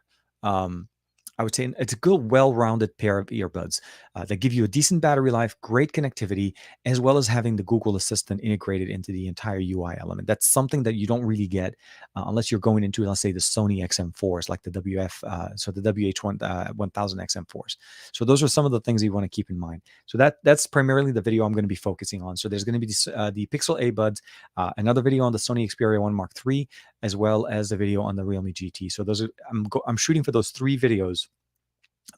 I would say it's a good, well-rounded pair of earbuds that give you a decent battery life, great connectivity, as well as having the Google Assistant integrated into the entire UI element. That's something that you don't really get unless you're going into, let's say, the Sony XM4s, like the the WH1000 XM4s. So those are some of the things you want to keep in mind. So that's primarily the video I'm going to be focusing on. So there's going to be the Pixel A Buds, another video on the Sony Xperia 1 Mark III, as well as the video on the Realme GT. So I'm shooting for those 3 videos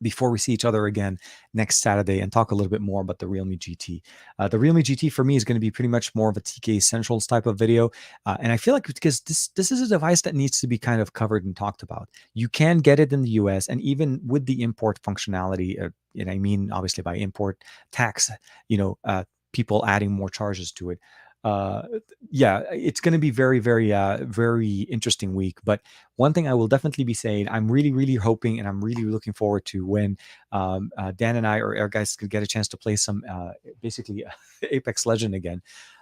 before we see each other again next Saturday and talk a little bit more about the Realme GT. The Realme GT for me is going to be pretty much more of a TK Essentials type of video. And I feel like because this is a device that needs to be kind of covered and talked about. You can get it in the US, and even with the import functionality, and I mean, obviously by import tax, people adding more charges to it. Uh, yeah, it's going to be very interesting week. But one thing I will definitely be saying, I'm really, really hoping and I'm really looking forward to when Dan and I or our guys could get a chance to play some basically Apex Legend again.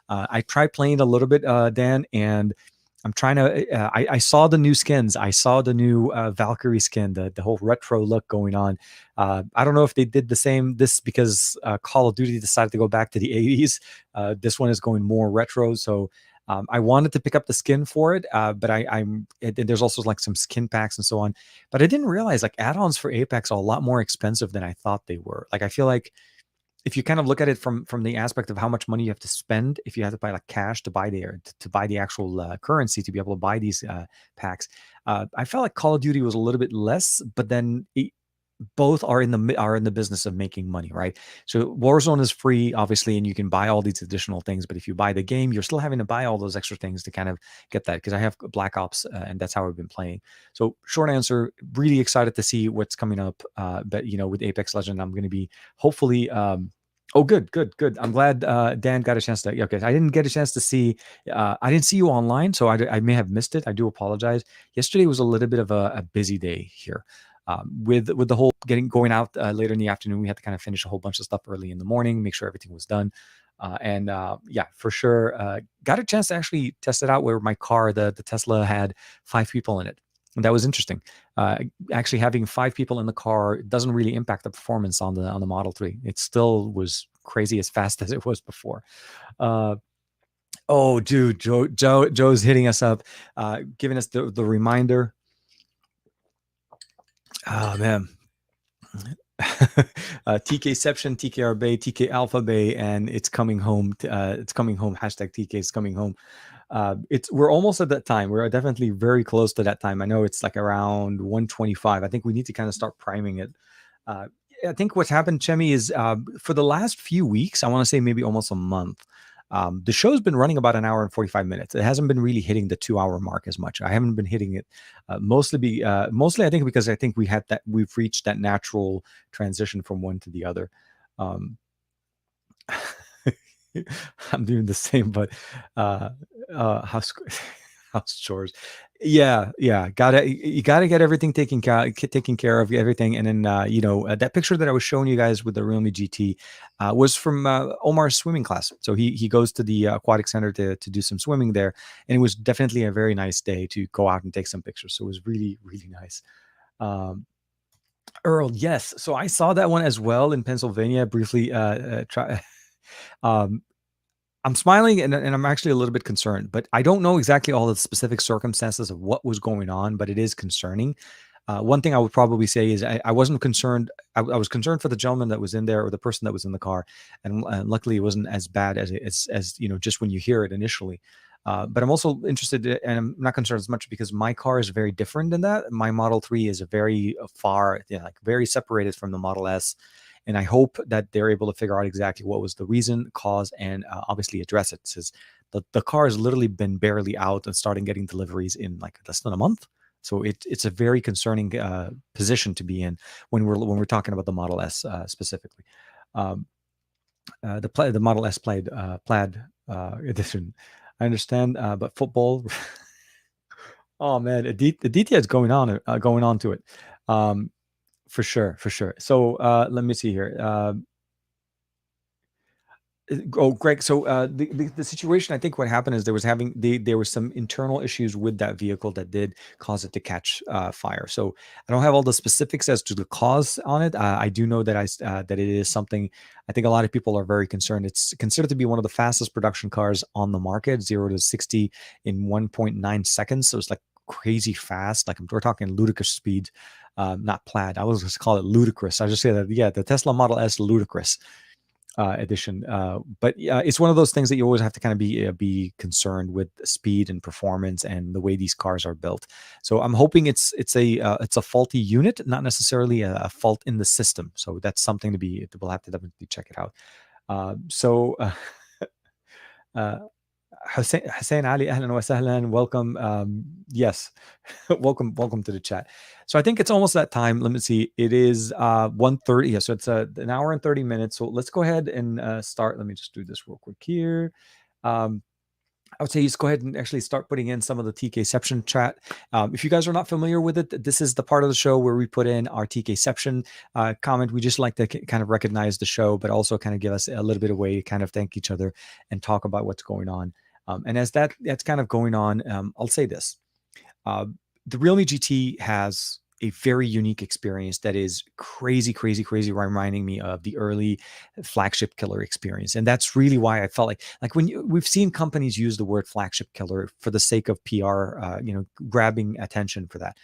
I tried playing a little bit, Dan, and I'm trying to. I saw the new skins. I saw the new Valkyrie skin, the whole retro look going on. I don't know if they did the same this because Call of Duty decided to go back to the 80s. This one is going more retro, so I wanted to pick up the skin for it, but there's also like some skin packs and so on. But I didn't realize like add-ons for Apex are a lot more expensive than I thought they were. Like I feel like if you kind of look at it from the aspect of how much money you have to spend, if you have to buy like cash to buy to buy the actual currency to be able to buy these packs, I felt like Call of Duty was a little bit less, but then both are in the business of making money, right? So Warzone is free, obviously, and you can buy all these additional things. But if you buy the game, you're still having to buy all those extra things to kind of get that. Because I have Black Ops, and that's how I've been playing. So short answer, really excited to see what's coming up. But with Apex Legend, I'm going to be hopefully. Oh, good, good, good. I'm glad Dan got a chance to. Okay, I didn't get a chance to see. I didn't see you online, so I may have missed it. I do apologize. Yesterday was a little bit of a busy day here. With the whole going out later in the afternoon, we had to kind of finish a whole bunch of stuff early in the morning, make sure everything was done. And yeah, for sure, got a chance to actually test it out where my car, the Tesla, had 5 people in it. And that was interesting. Actually, having 5 people in the car doesn't really impact the performance on the Model 3. It still was crazy as fast as it was before. Oh, dude, Joe's hitting us up, giving us the reminder. Oh man. TKception, TKR Bay, TK Alpha Bay, and it's coming home. It's coming home. Hashtag TK is coming home. We're almost at that time. We're definitely very close to that time. I know it's like around 125. I think we need to kind of start priming it. Uh, I think what's happened, Chemi, is for the last few weeks, I want to say maybe almost a month, the show's been running about an hour and 45 minutes. It hasn't been really hitting the 2 hour mark as much. I haven't been hitting it mostly I think because I think we've reached that natural transition from one to the other. Um, I'm doing the same, but house house chores. Yeah, yeah. You gotta get everything taken care of, everything. And then that picture that I was showing you guys with the Realme GT was from Omar's swimming class. So he goes to the aquatic center to do some swimming there, and it was definitely a very nice day to go out and take some pictures. So it was really really nice. Um, Earl, yes. So I saw that one as well in Pennsylvania briefly. Try. Um, I'm smiling and I'm actually a little bit concerned, but I don't know exactly all the specific circumstances of what was going on, but it is concerning. One thing I would probably say is I wasn't concerned. I was concerned for the gentleman that was in there or the person that was in the car, and luckily it wasn't as bad as just when you hear it initially. But I'm also interested, and I'm not concerned as much because my car is very different than that. My Model 3 is a very far, like very separated from the Model S, and I hope that they're able to figure out exactly what was the reason, cause, and obviously address it. Since the car has literally been barely out and starting getting deliveries in like less than a month. So it's a very concerning position to be in when we're talking about the Model S specifically. Um, the Model S Plaid edition. I understand, but football. Oh man, the DT is going on to it, for sure, for sure. So let me see here. Oh, Greg. So the situation, I think what happened is there was some internal issues with that vehicle that did cause it to catch fire. So I don't have all the specifics as to the cause on it. I do know that that it is something I think a lot of people are very concerned. It's considered to be one of the fastest production cars on the market, 0 to 60 in 1.9 seconds. So it's like crazy fast. Like we're talking ludicrous speed. Not Plaid. I was just call it ludicrous. I just say that, yeah, the Tesla Model S ludicrous edition. But yeah, it's one of those things that you always have to kind of be concerned with speed and performance and the way these cars are built. So I'm hoping it's a faulty unit, not necessarily a fault in the system. So that's something we'll have to definitely check it out. So uh, Hussein Ali, ahlan wa sahlan. Welcome. Yes, welcome to the chat. So I think it's almost that time. Let me see. It is 1:30. Yeah, so it's an hour and 30 minutes. So let's go ahead and start. Let me just do this real quick here. I would say just go ahead and actually start putting in some of the TKception chat. If you guys are not familiar with it, this is the part of the show where we put in our TKception comment. We just like to kind of recognize the show, but also kind of give us a little bit of way to kind of thank each other and talk about what's going on. And as that's kind of going on, I'll say this. The Realme GT has a very unique experience that is crazy, crazy, crazy, reminding me of the early flagship killer experience. And that's really why I felt like we've seen companies use the word flagship killer for the sake of PR, grabbing attention for that.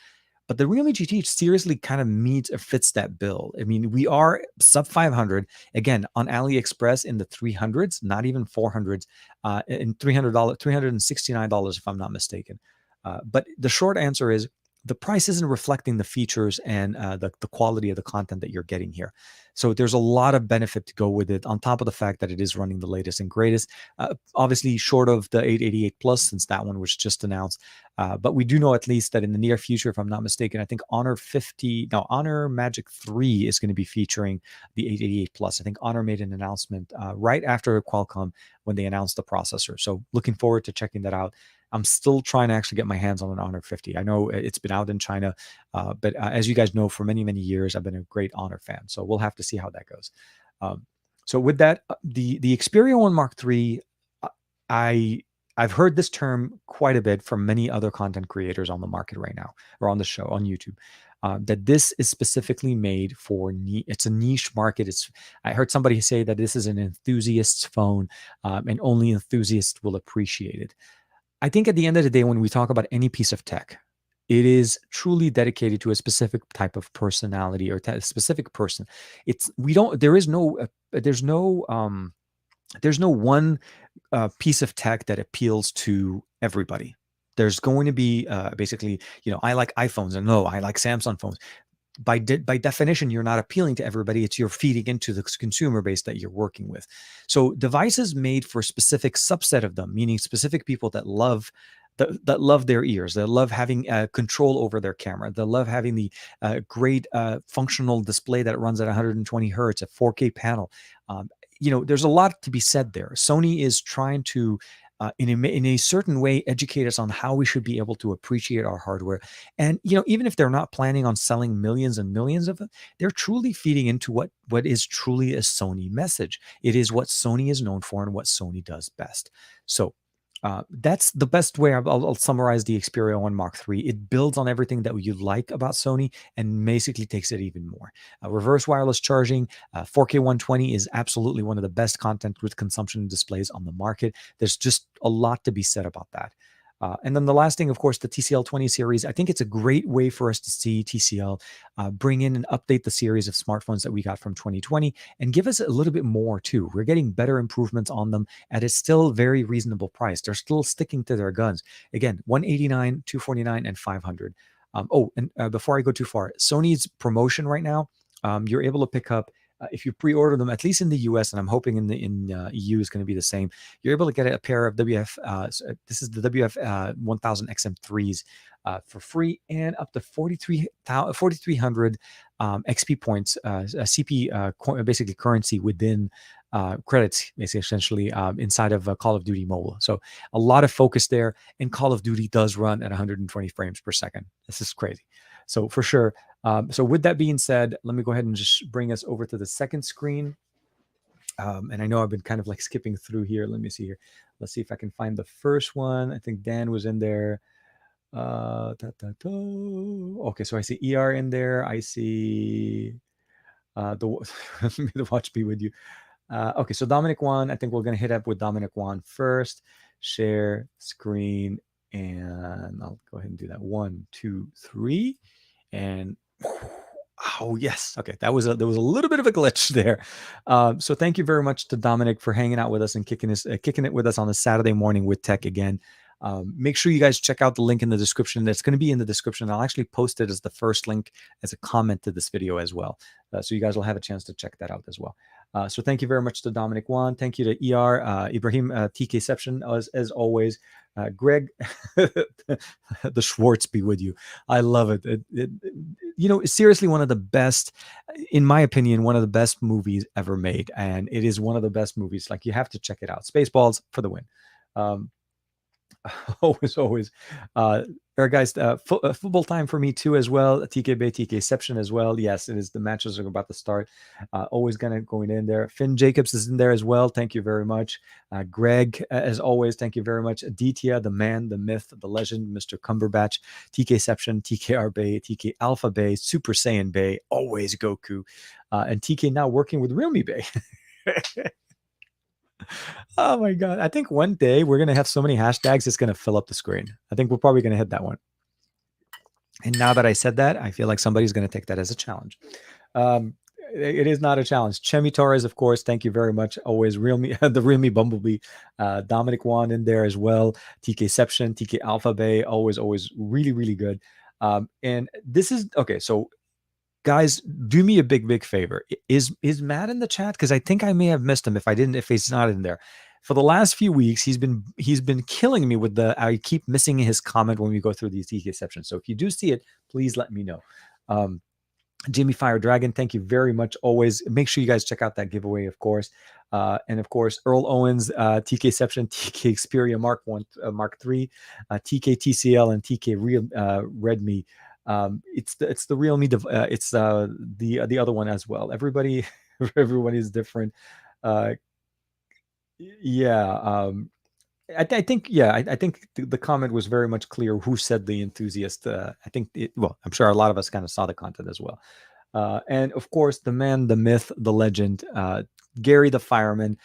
But the Realme GT seriously kind of meets or fits that bill. I mean, we are sub 500 again on AliExpress in the 300s, not even 400s, in $300, $369 if I'm not mistaken. But the short answer is the price isn't reflecting the features and the quality of the content that you're getting here. So there's a lot of benefit to go with it, on top of the fact that it is running the latest and greatest. Obviously, short of the 888 Plus, since that one was just announced. But we do know at least that in the near future, if I'm not mistaken, I think Honor Magic 3 is going to be featuring the 888 Plus. I think Honor made an announcement right after Qualcomm when they announced the processor. So looking forward to checking that out. I'm still trying to actually get my hands on an Honor 50. I know it's been out in China, but as you guys know, for many, many years, I've been a great Honor fan. So we'll have to see how that goes. So with that, the Xperia One Mark III, I I've heard this term quite a bit from many other content creators on the market right now, or on the show on YouTube. That this is specifically made for it's a niche market. I heard somebody say that this is an enthusiast's phone, and only enthusiasts will appreciate it. I think at the end of the day, when we talk about any piece of tech, it is truly dedicated to a specific type of personality or a specific person. It's we don't there is no there's no one piece of tech that appeals to everybody. There's going to be basically, I like iPhones, and no, I like Samsung phones. By definition, you're not appealing to everybody. It's you're feeding into the consumer base that you're working with. So devices made for a specific subset of them, meaning specific people that love love their ears, that love having control over their camera, they love having the great functional display that runs at 120 hertz, a 4K panel. There's a lot to be said there. Sony is trying to in a certain way educate us on how we should be able to appreciate our hardware. And even if they're not planning on selling millions and millions of them, they're truly feeding into what is truly a Sony message. It is what Sony is known for and what Sony does best. So that's the best way I'll summarize the Xperia One Mark III. It builds on everything that you like about Sony and basically takes it even more. Reverse wireless charging, 4K 120 is absolutely one of the best content with consumption displays on the market. There's just a lot to be said about that. And then the last thing, of course, the TCL 20 series. I think it's a great way for us to see TCL bring in and update the series of smartphones that we got from 2020 and give us a little bit more too. We're getting better improvements on them at a still very reasonable price. They're still sticking to their guns. Again, 189, 249, and 500. Before I go too far, Sony's promotion right now, you're able to pick up if you pre-order them, at least in the US, and I'm hoping in the EU is going to be the same. You're able to get a pair of this is the WF 1000 XM3s for free, and up to 4,300 XP points, CP basically currency within credits, basically essentially inside of Call of Duty Mobile. So a lot of focus there, and Call of Duty does run at 120 frames per second. This is crazy. So for sure. So with that being said, let me go ahead and just bring us over to the second screen. And I know I've been kind of like skipping through here. Let me see here. Let's see if I can find the first one. I think Dan was in there. Okay, so I see ER in there. I see the watch be with you. Okay, so Dominic Wan. I think we're going to hit up with Dominic Wan first. Share screen. And I'll go ahead and do that. 1, 2, 3. And oh yes, okay, there was a little bit of a glitch there. So thank you very much to Dominic for hanging out with us and kicking it with us on a Saturday morning with tech again. Make sure you guys check out the link in the description. That's going to be in the description. I'll actually post it as the first link as a comment to this video as well. So you guys will have a chance to check that out as well. So thank you very much to Dominic Wan. Thank you to Ibrahim TKception as always. Greg, the Schwartz be with you. I love it. It's seriously one of the best, in my opinion, one of the best movies ever made. And it is one of the best movies. Like, you have to check it out. Spaceballs for the win. Always. All right, guys. Football time for me too, as well. TK Bay, TK as well. Yes, it is. The matches are about to start. Always gonna going in there. Finn Jacobs is in there as well. Thank you very much. Greg, as always, thank you very much. Aditya, the man, the myth, the legend, Mr. Cumberbatch, TK TKR Bay, TK Alpha Bay, Super Saiyan Bay, always Goku, and TK now working with Realme Bay. Oh my god! I think one day we're gonna have so many hashtags it's gonna fill up the screen. I think we're probably gonna hit that one. And now that I said that, I feel like somebody's gonna take that as a challenge. Um, it is not a challenge. Chemi Torres, of course. Thank you very much. Always Realme, the Realme Bumblebee. Dominic Wan in there as well. TK TK Alpha Bay. Always really, really good. And this is okay. So guys, do me a big favor. Is Matt in the chat? Because I think I may have missed him if he's not in there. For the last few weeks, he's been killing me with I keep missing his comment when we go through these DK exceptions. So if you do see it, please let me know. Jimmy Fire Dragon, thank you very much. Always make sure you guys check out that giveaway, of course. And of course, Earl Owens, TK Exception, TK Xperia Mark 1, Mark 3, TK TCL, and TK Redmi. It's the Realme. It's the other one as well. Everybody is different. Yeah. I think I think the comment was very much clear who said the enthusiast. Well, I'm sure a lot of us kind of saw the content as well. And of course, the man, the myth, the legend, Gary the fireman,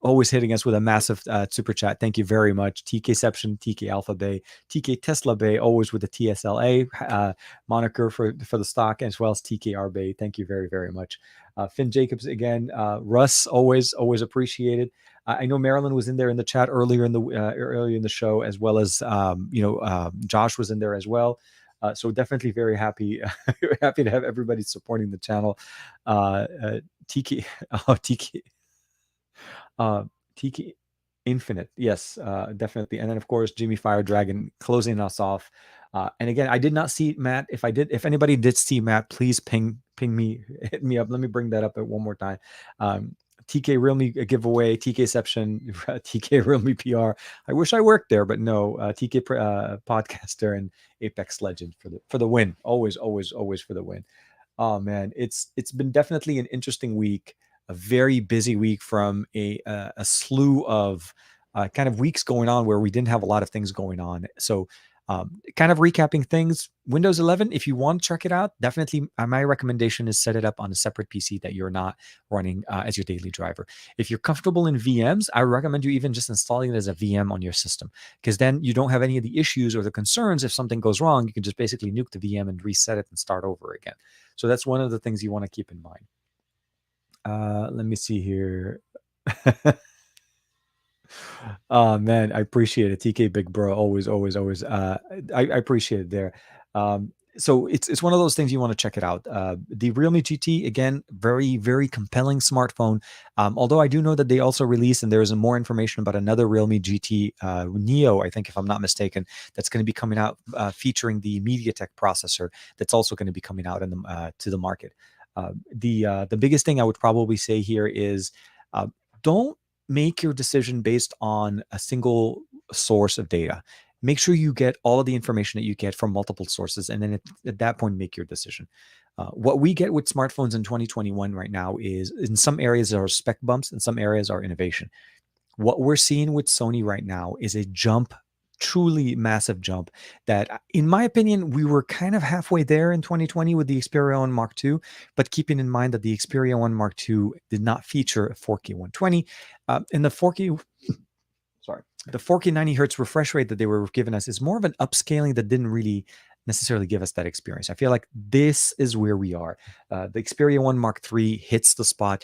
always hitting us with a massive super chat. Thank you very much. TKception, TK Alpha Bay, TK Tesla Bay, always with the TSLA moniker for the stock, as well as TKR Bay. Thank you very much. Finn Jacobs again. Russ, always appreciated. I know Marilyn was in there in the chat earlier in the show, as well as Josh was in there as well. So definitely very happy to have everybody supporting the channel. Tiki, Tiki, Tiki Infinite, yes, definitely. And then of course Jimmy Fire Dragon closing us off. And again, I did not see Matt. If anybody did see Matt, please ping me, hit me up. Let me bring that up one more time. TK Realme giveaway, TKception, TK Realme PR. I wish I worked there, but no. TK podcaster and Apex Legend for the win. Always for the win. Oh man, it's been definitely an interesting week, a very busy week from a slew of kind of weeks going on where we didn't have a lot of things going on. So kind of recapping things, Windows 11, if you want to check it out, definitely my recommendation is set it up on a separate PC that you're not running as your daily driver. If you're comfortable in VMs, I recommend you even just installing it as a VM on your system, because then you don't have any of the issues or the concerns. If something goes wrong, you can just basically nuke the VM and reset it and start over again. So that's one of the things you want to keep in mind. Let me see here. Oh man, I appreciate it. TK Big Bro, always. I appreciate it there. So it's one of those things you want to check it out. The Realme GT, again, very compelling smartphone. Although I do know that they also released, and there is more information about another Realme GT Neo, I think, if I'm not mistaken, that's going to be coming out featuring the MediaTek processor. That's also going to be coming out to the market. The biggest thing I would probably say here is don't make your decision based on a single source of data. Make sure you get all of the information that you get from multiple sources, and then at that point, make your decision. What we get with smartphones in 2021 right now is, in some areas are spec bumps, in some areas are innovation. What we're seeing with Sony right now is a jump, truly massive jump, that in my opinion, we were kind of halfway there in 2020 with the Xperia 1 Mark II, but keeping in mind that the Xperia 1 Mark II did not feature a 4K 120. In the 4K, the 4K 90 hertz refresh rate that they were giving us is more of an upscaling that didn't really necessarily give us that experience. I feel like this is where we are. The Xperia 1 Mark III hits the spot.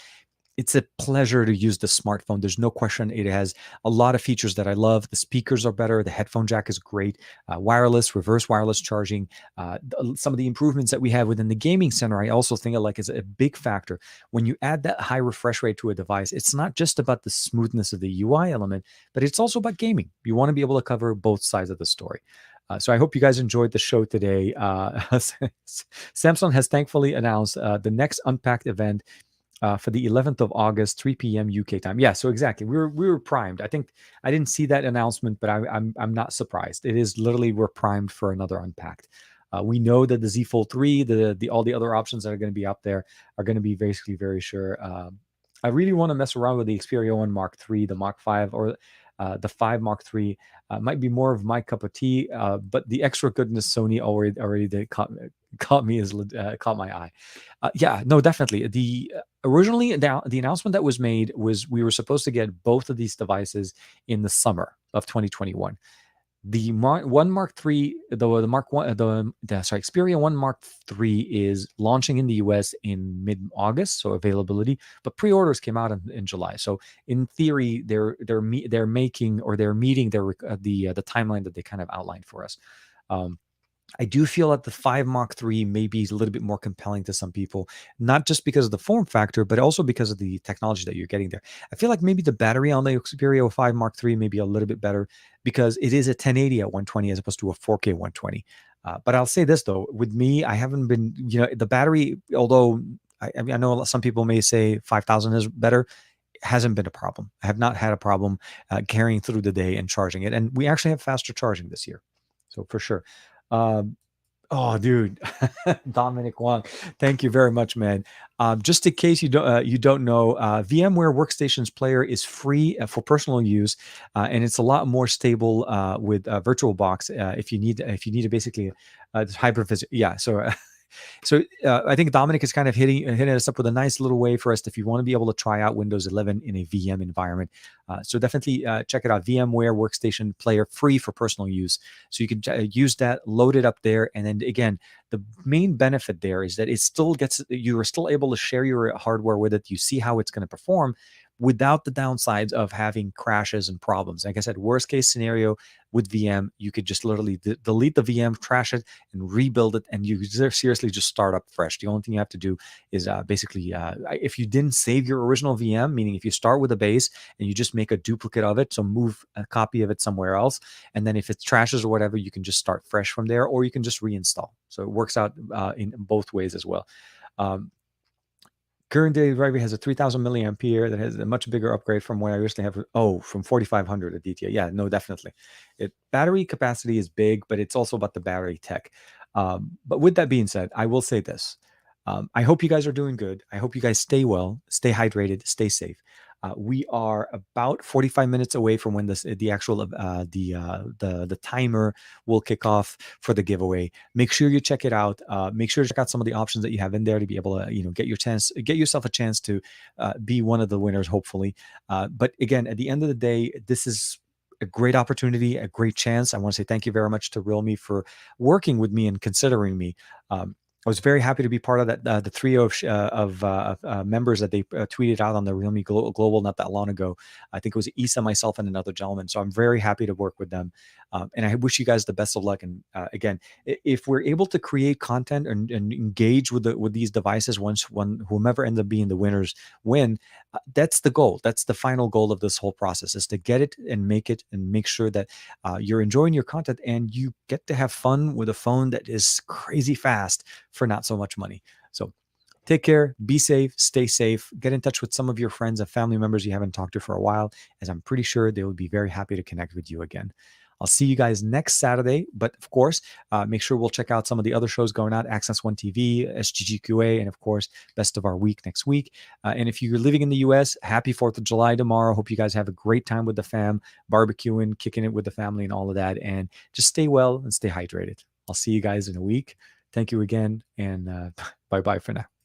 It's a pleasure to use the smartphone. There's no question. It has a lot of features that I love. The speakers are better. The headphone jack is great. Wireless, reverse wireless charging. Some of the improvements that we have within the gaming center, I also think is a big factor. When you add that high refresh rate to a device, it's not just about the smoothness of the UI element, but it's also about gaming. You want to be able to cover both sides of the story. So I hope you guys enjoyed the show today. Samsung has thankfully announced the next Unpacked event for the 11th of August, 3 p.m. UK time. Yeah, so exactly, we were primed. I think I didn't see that announcement, but I'm not surprised. It is literally, we're primed for another Unpacked. We know that the Z Fold 3, the all the other options that are going to be out there are going to be basically very sure. I really want to mess around with the Xperia 1 Mark 3, the Mark 5, or the 5 Mark 3. Might be more of my cup of tea, but the extra goodness Sony already did caught me as caught my eye. Yeah, no, definitely. The originally the announcement that was made was we were supposed to get both of these devices in the summer of 2021. The One Mark Three, the Mark One, sorry, Xperia One Mark Three is launching in the US in mid-August, so availability. But pre-orders came out in July, so in theory, they're making, or they're meeting the timeline that they kind of outlined for us. Um, I do feel that the 5 Mark III may be a little bit more compelling to some people, not just because of the form factor, but also because of the technology that you're getting there. I feel like maybe the battery on the Xperia 5 Mark III may be a little bit better because it is a 1080 at 120 as opposed to a 4K 120. But I'll say this though, with me, I haven't been, the battery, although I mean, I know some people may say 5,000 is better, hasn't been a problem. I have not had a problem carrying through the day and charging it. And we actually have faster charging this year. So for sure. Um, oh, dude, Dominic Wong, thank you very much, man. Just in case you don't know, VMware Workstations Player is free for personal use, and it's a lot more stable with VirtualBox. If you need to basically hypervisit, yeah. So I think Dominic is kind of hitting us up with a nice little way for us if you want to be able to try out Windows 11 in a VM environment. So definitely check it out. VMware Workstation Player, free for personal use. So you can use that, load it up there, and then again, the main benefit there is that you are still able to share your hardware with it. You see how it's going to perform without the downsides of having crashes and problems. Like I said, worst case scenario with VM, you could just literally delete the VM, trash it, and rebuild it, and you seriously just start up fresh. The only thing you have to do is basically, if you didn't save your original VM, meaning if you start with a base and you just make a duplicate of it, so move a copy of it somewhere else, and then if it trashes or whatever, you can just start fresh from there, or you can just reinstall. So it works out in both ways as well. Um, Current day driver has a 3000 milliampere that has a much bigger upgrade from what I used to have. Oh, from 4500 at DTA. Yeah, no, definitely. Battery capacity is big, but it's also about the battery tech. But with that being said, I will say this. I hope you guys are doing good. I hope you guys stay well, stay hydrated, stay safe. We are about 45 minutes away from when the actual the timer will kick off for the giveaway. Make sure you check it out. Make sure to check out some of the options that you have in there to be able to get yourself a chance to be one of the winners, hopefully. But again, at the end of the day, this is a great opportunity, a great chance. I want to say thank you very much to Realme for working with me and considering me. I was very happy to be part of that, the trio of members that they tweeted out on the Realme Global not that long ago. I think it was Issa, myself, and another gentleman. So I'm very happy to work with them. And I wish you guys the best of luck. And again, if we're able to create content and engage with these devices, whomever ends up being the winners win, that's the goal. That's the final goal of this whole process, is to get it and make sure that you're enjoying your content and you get to have fun with a phone that is crazy fast for not so much money. So take care, be safe, stay safe, get in touch with some of your friends and family members you haven't talked to for a while, as I'm pretty sure they will be very happy to connect with you again. I'll see you guys next Saturday. But of course, make sure we'll check out some of the other shows going on, Access One TV, SGGQA, and of course, Best of Our Week next week. And if you're living in the US, happy 4th of July tomorrow. Hope you guys have a great time with the fam, barbecuing, kicking it with the family and all of that. And just stay well and stay hydrated. I'll see you guys in a week. Thank you again. And bye-bye for now.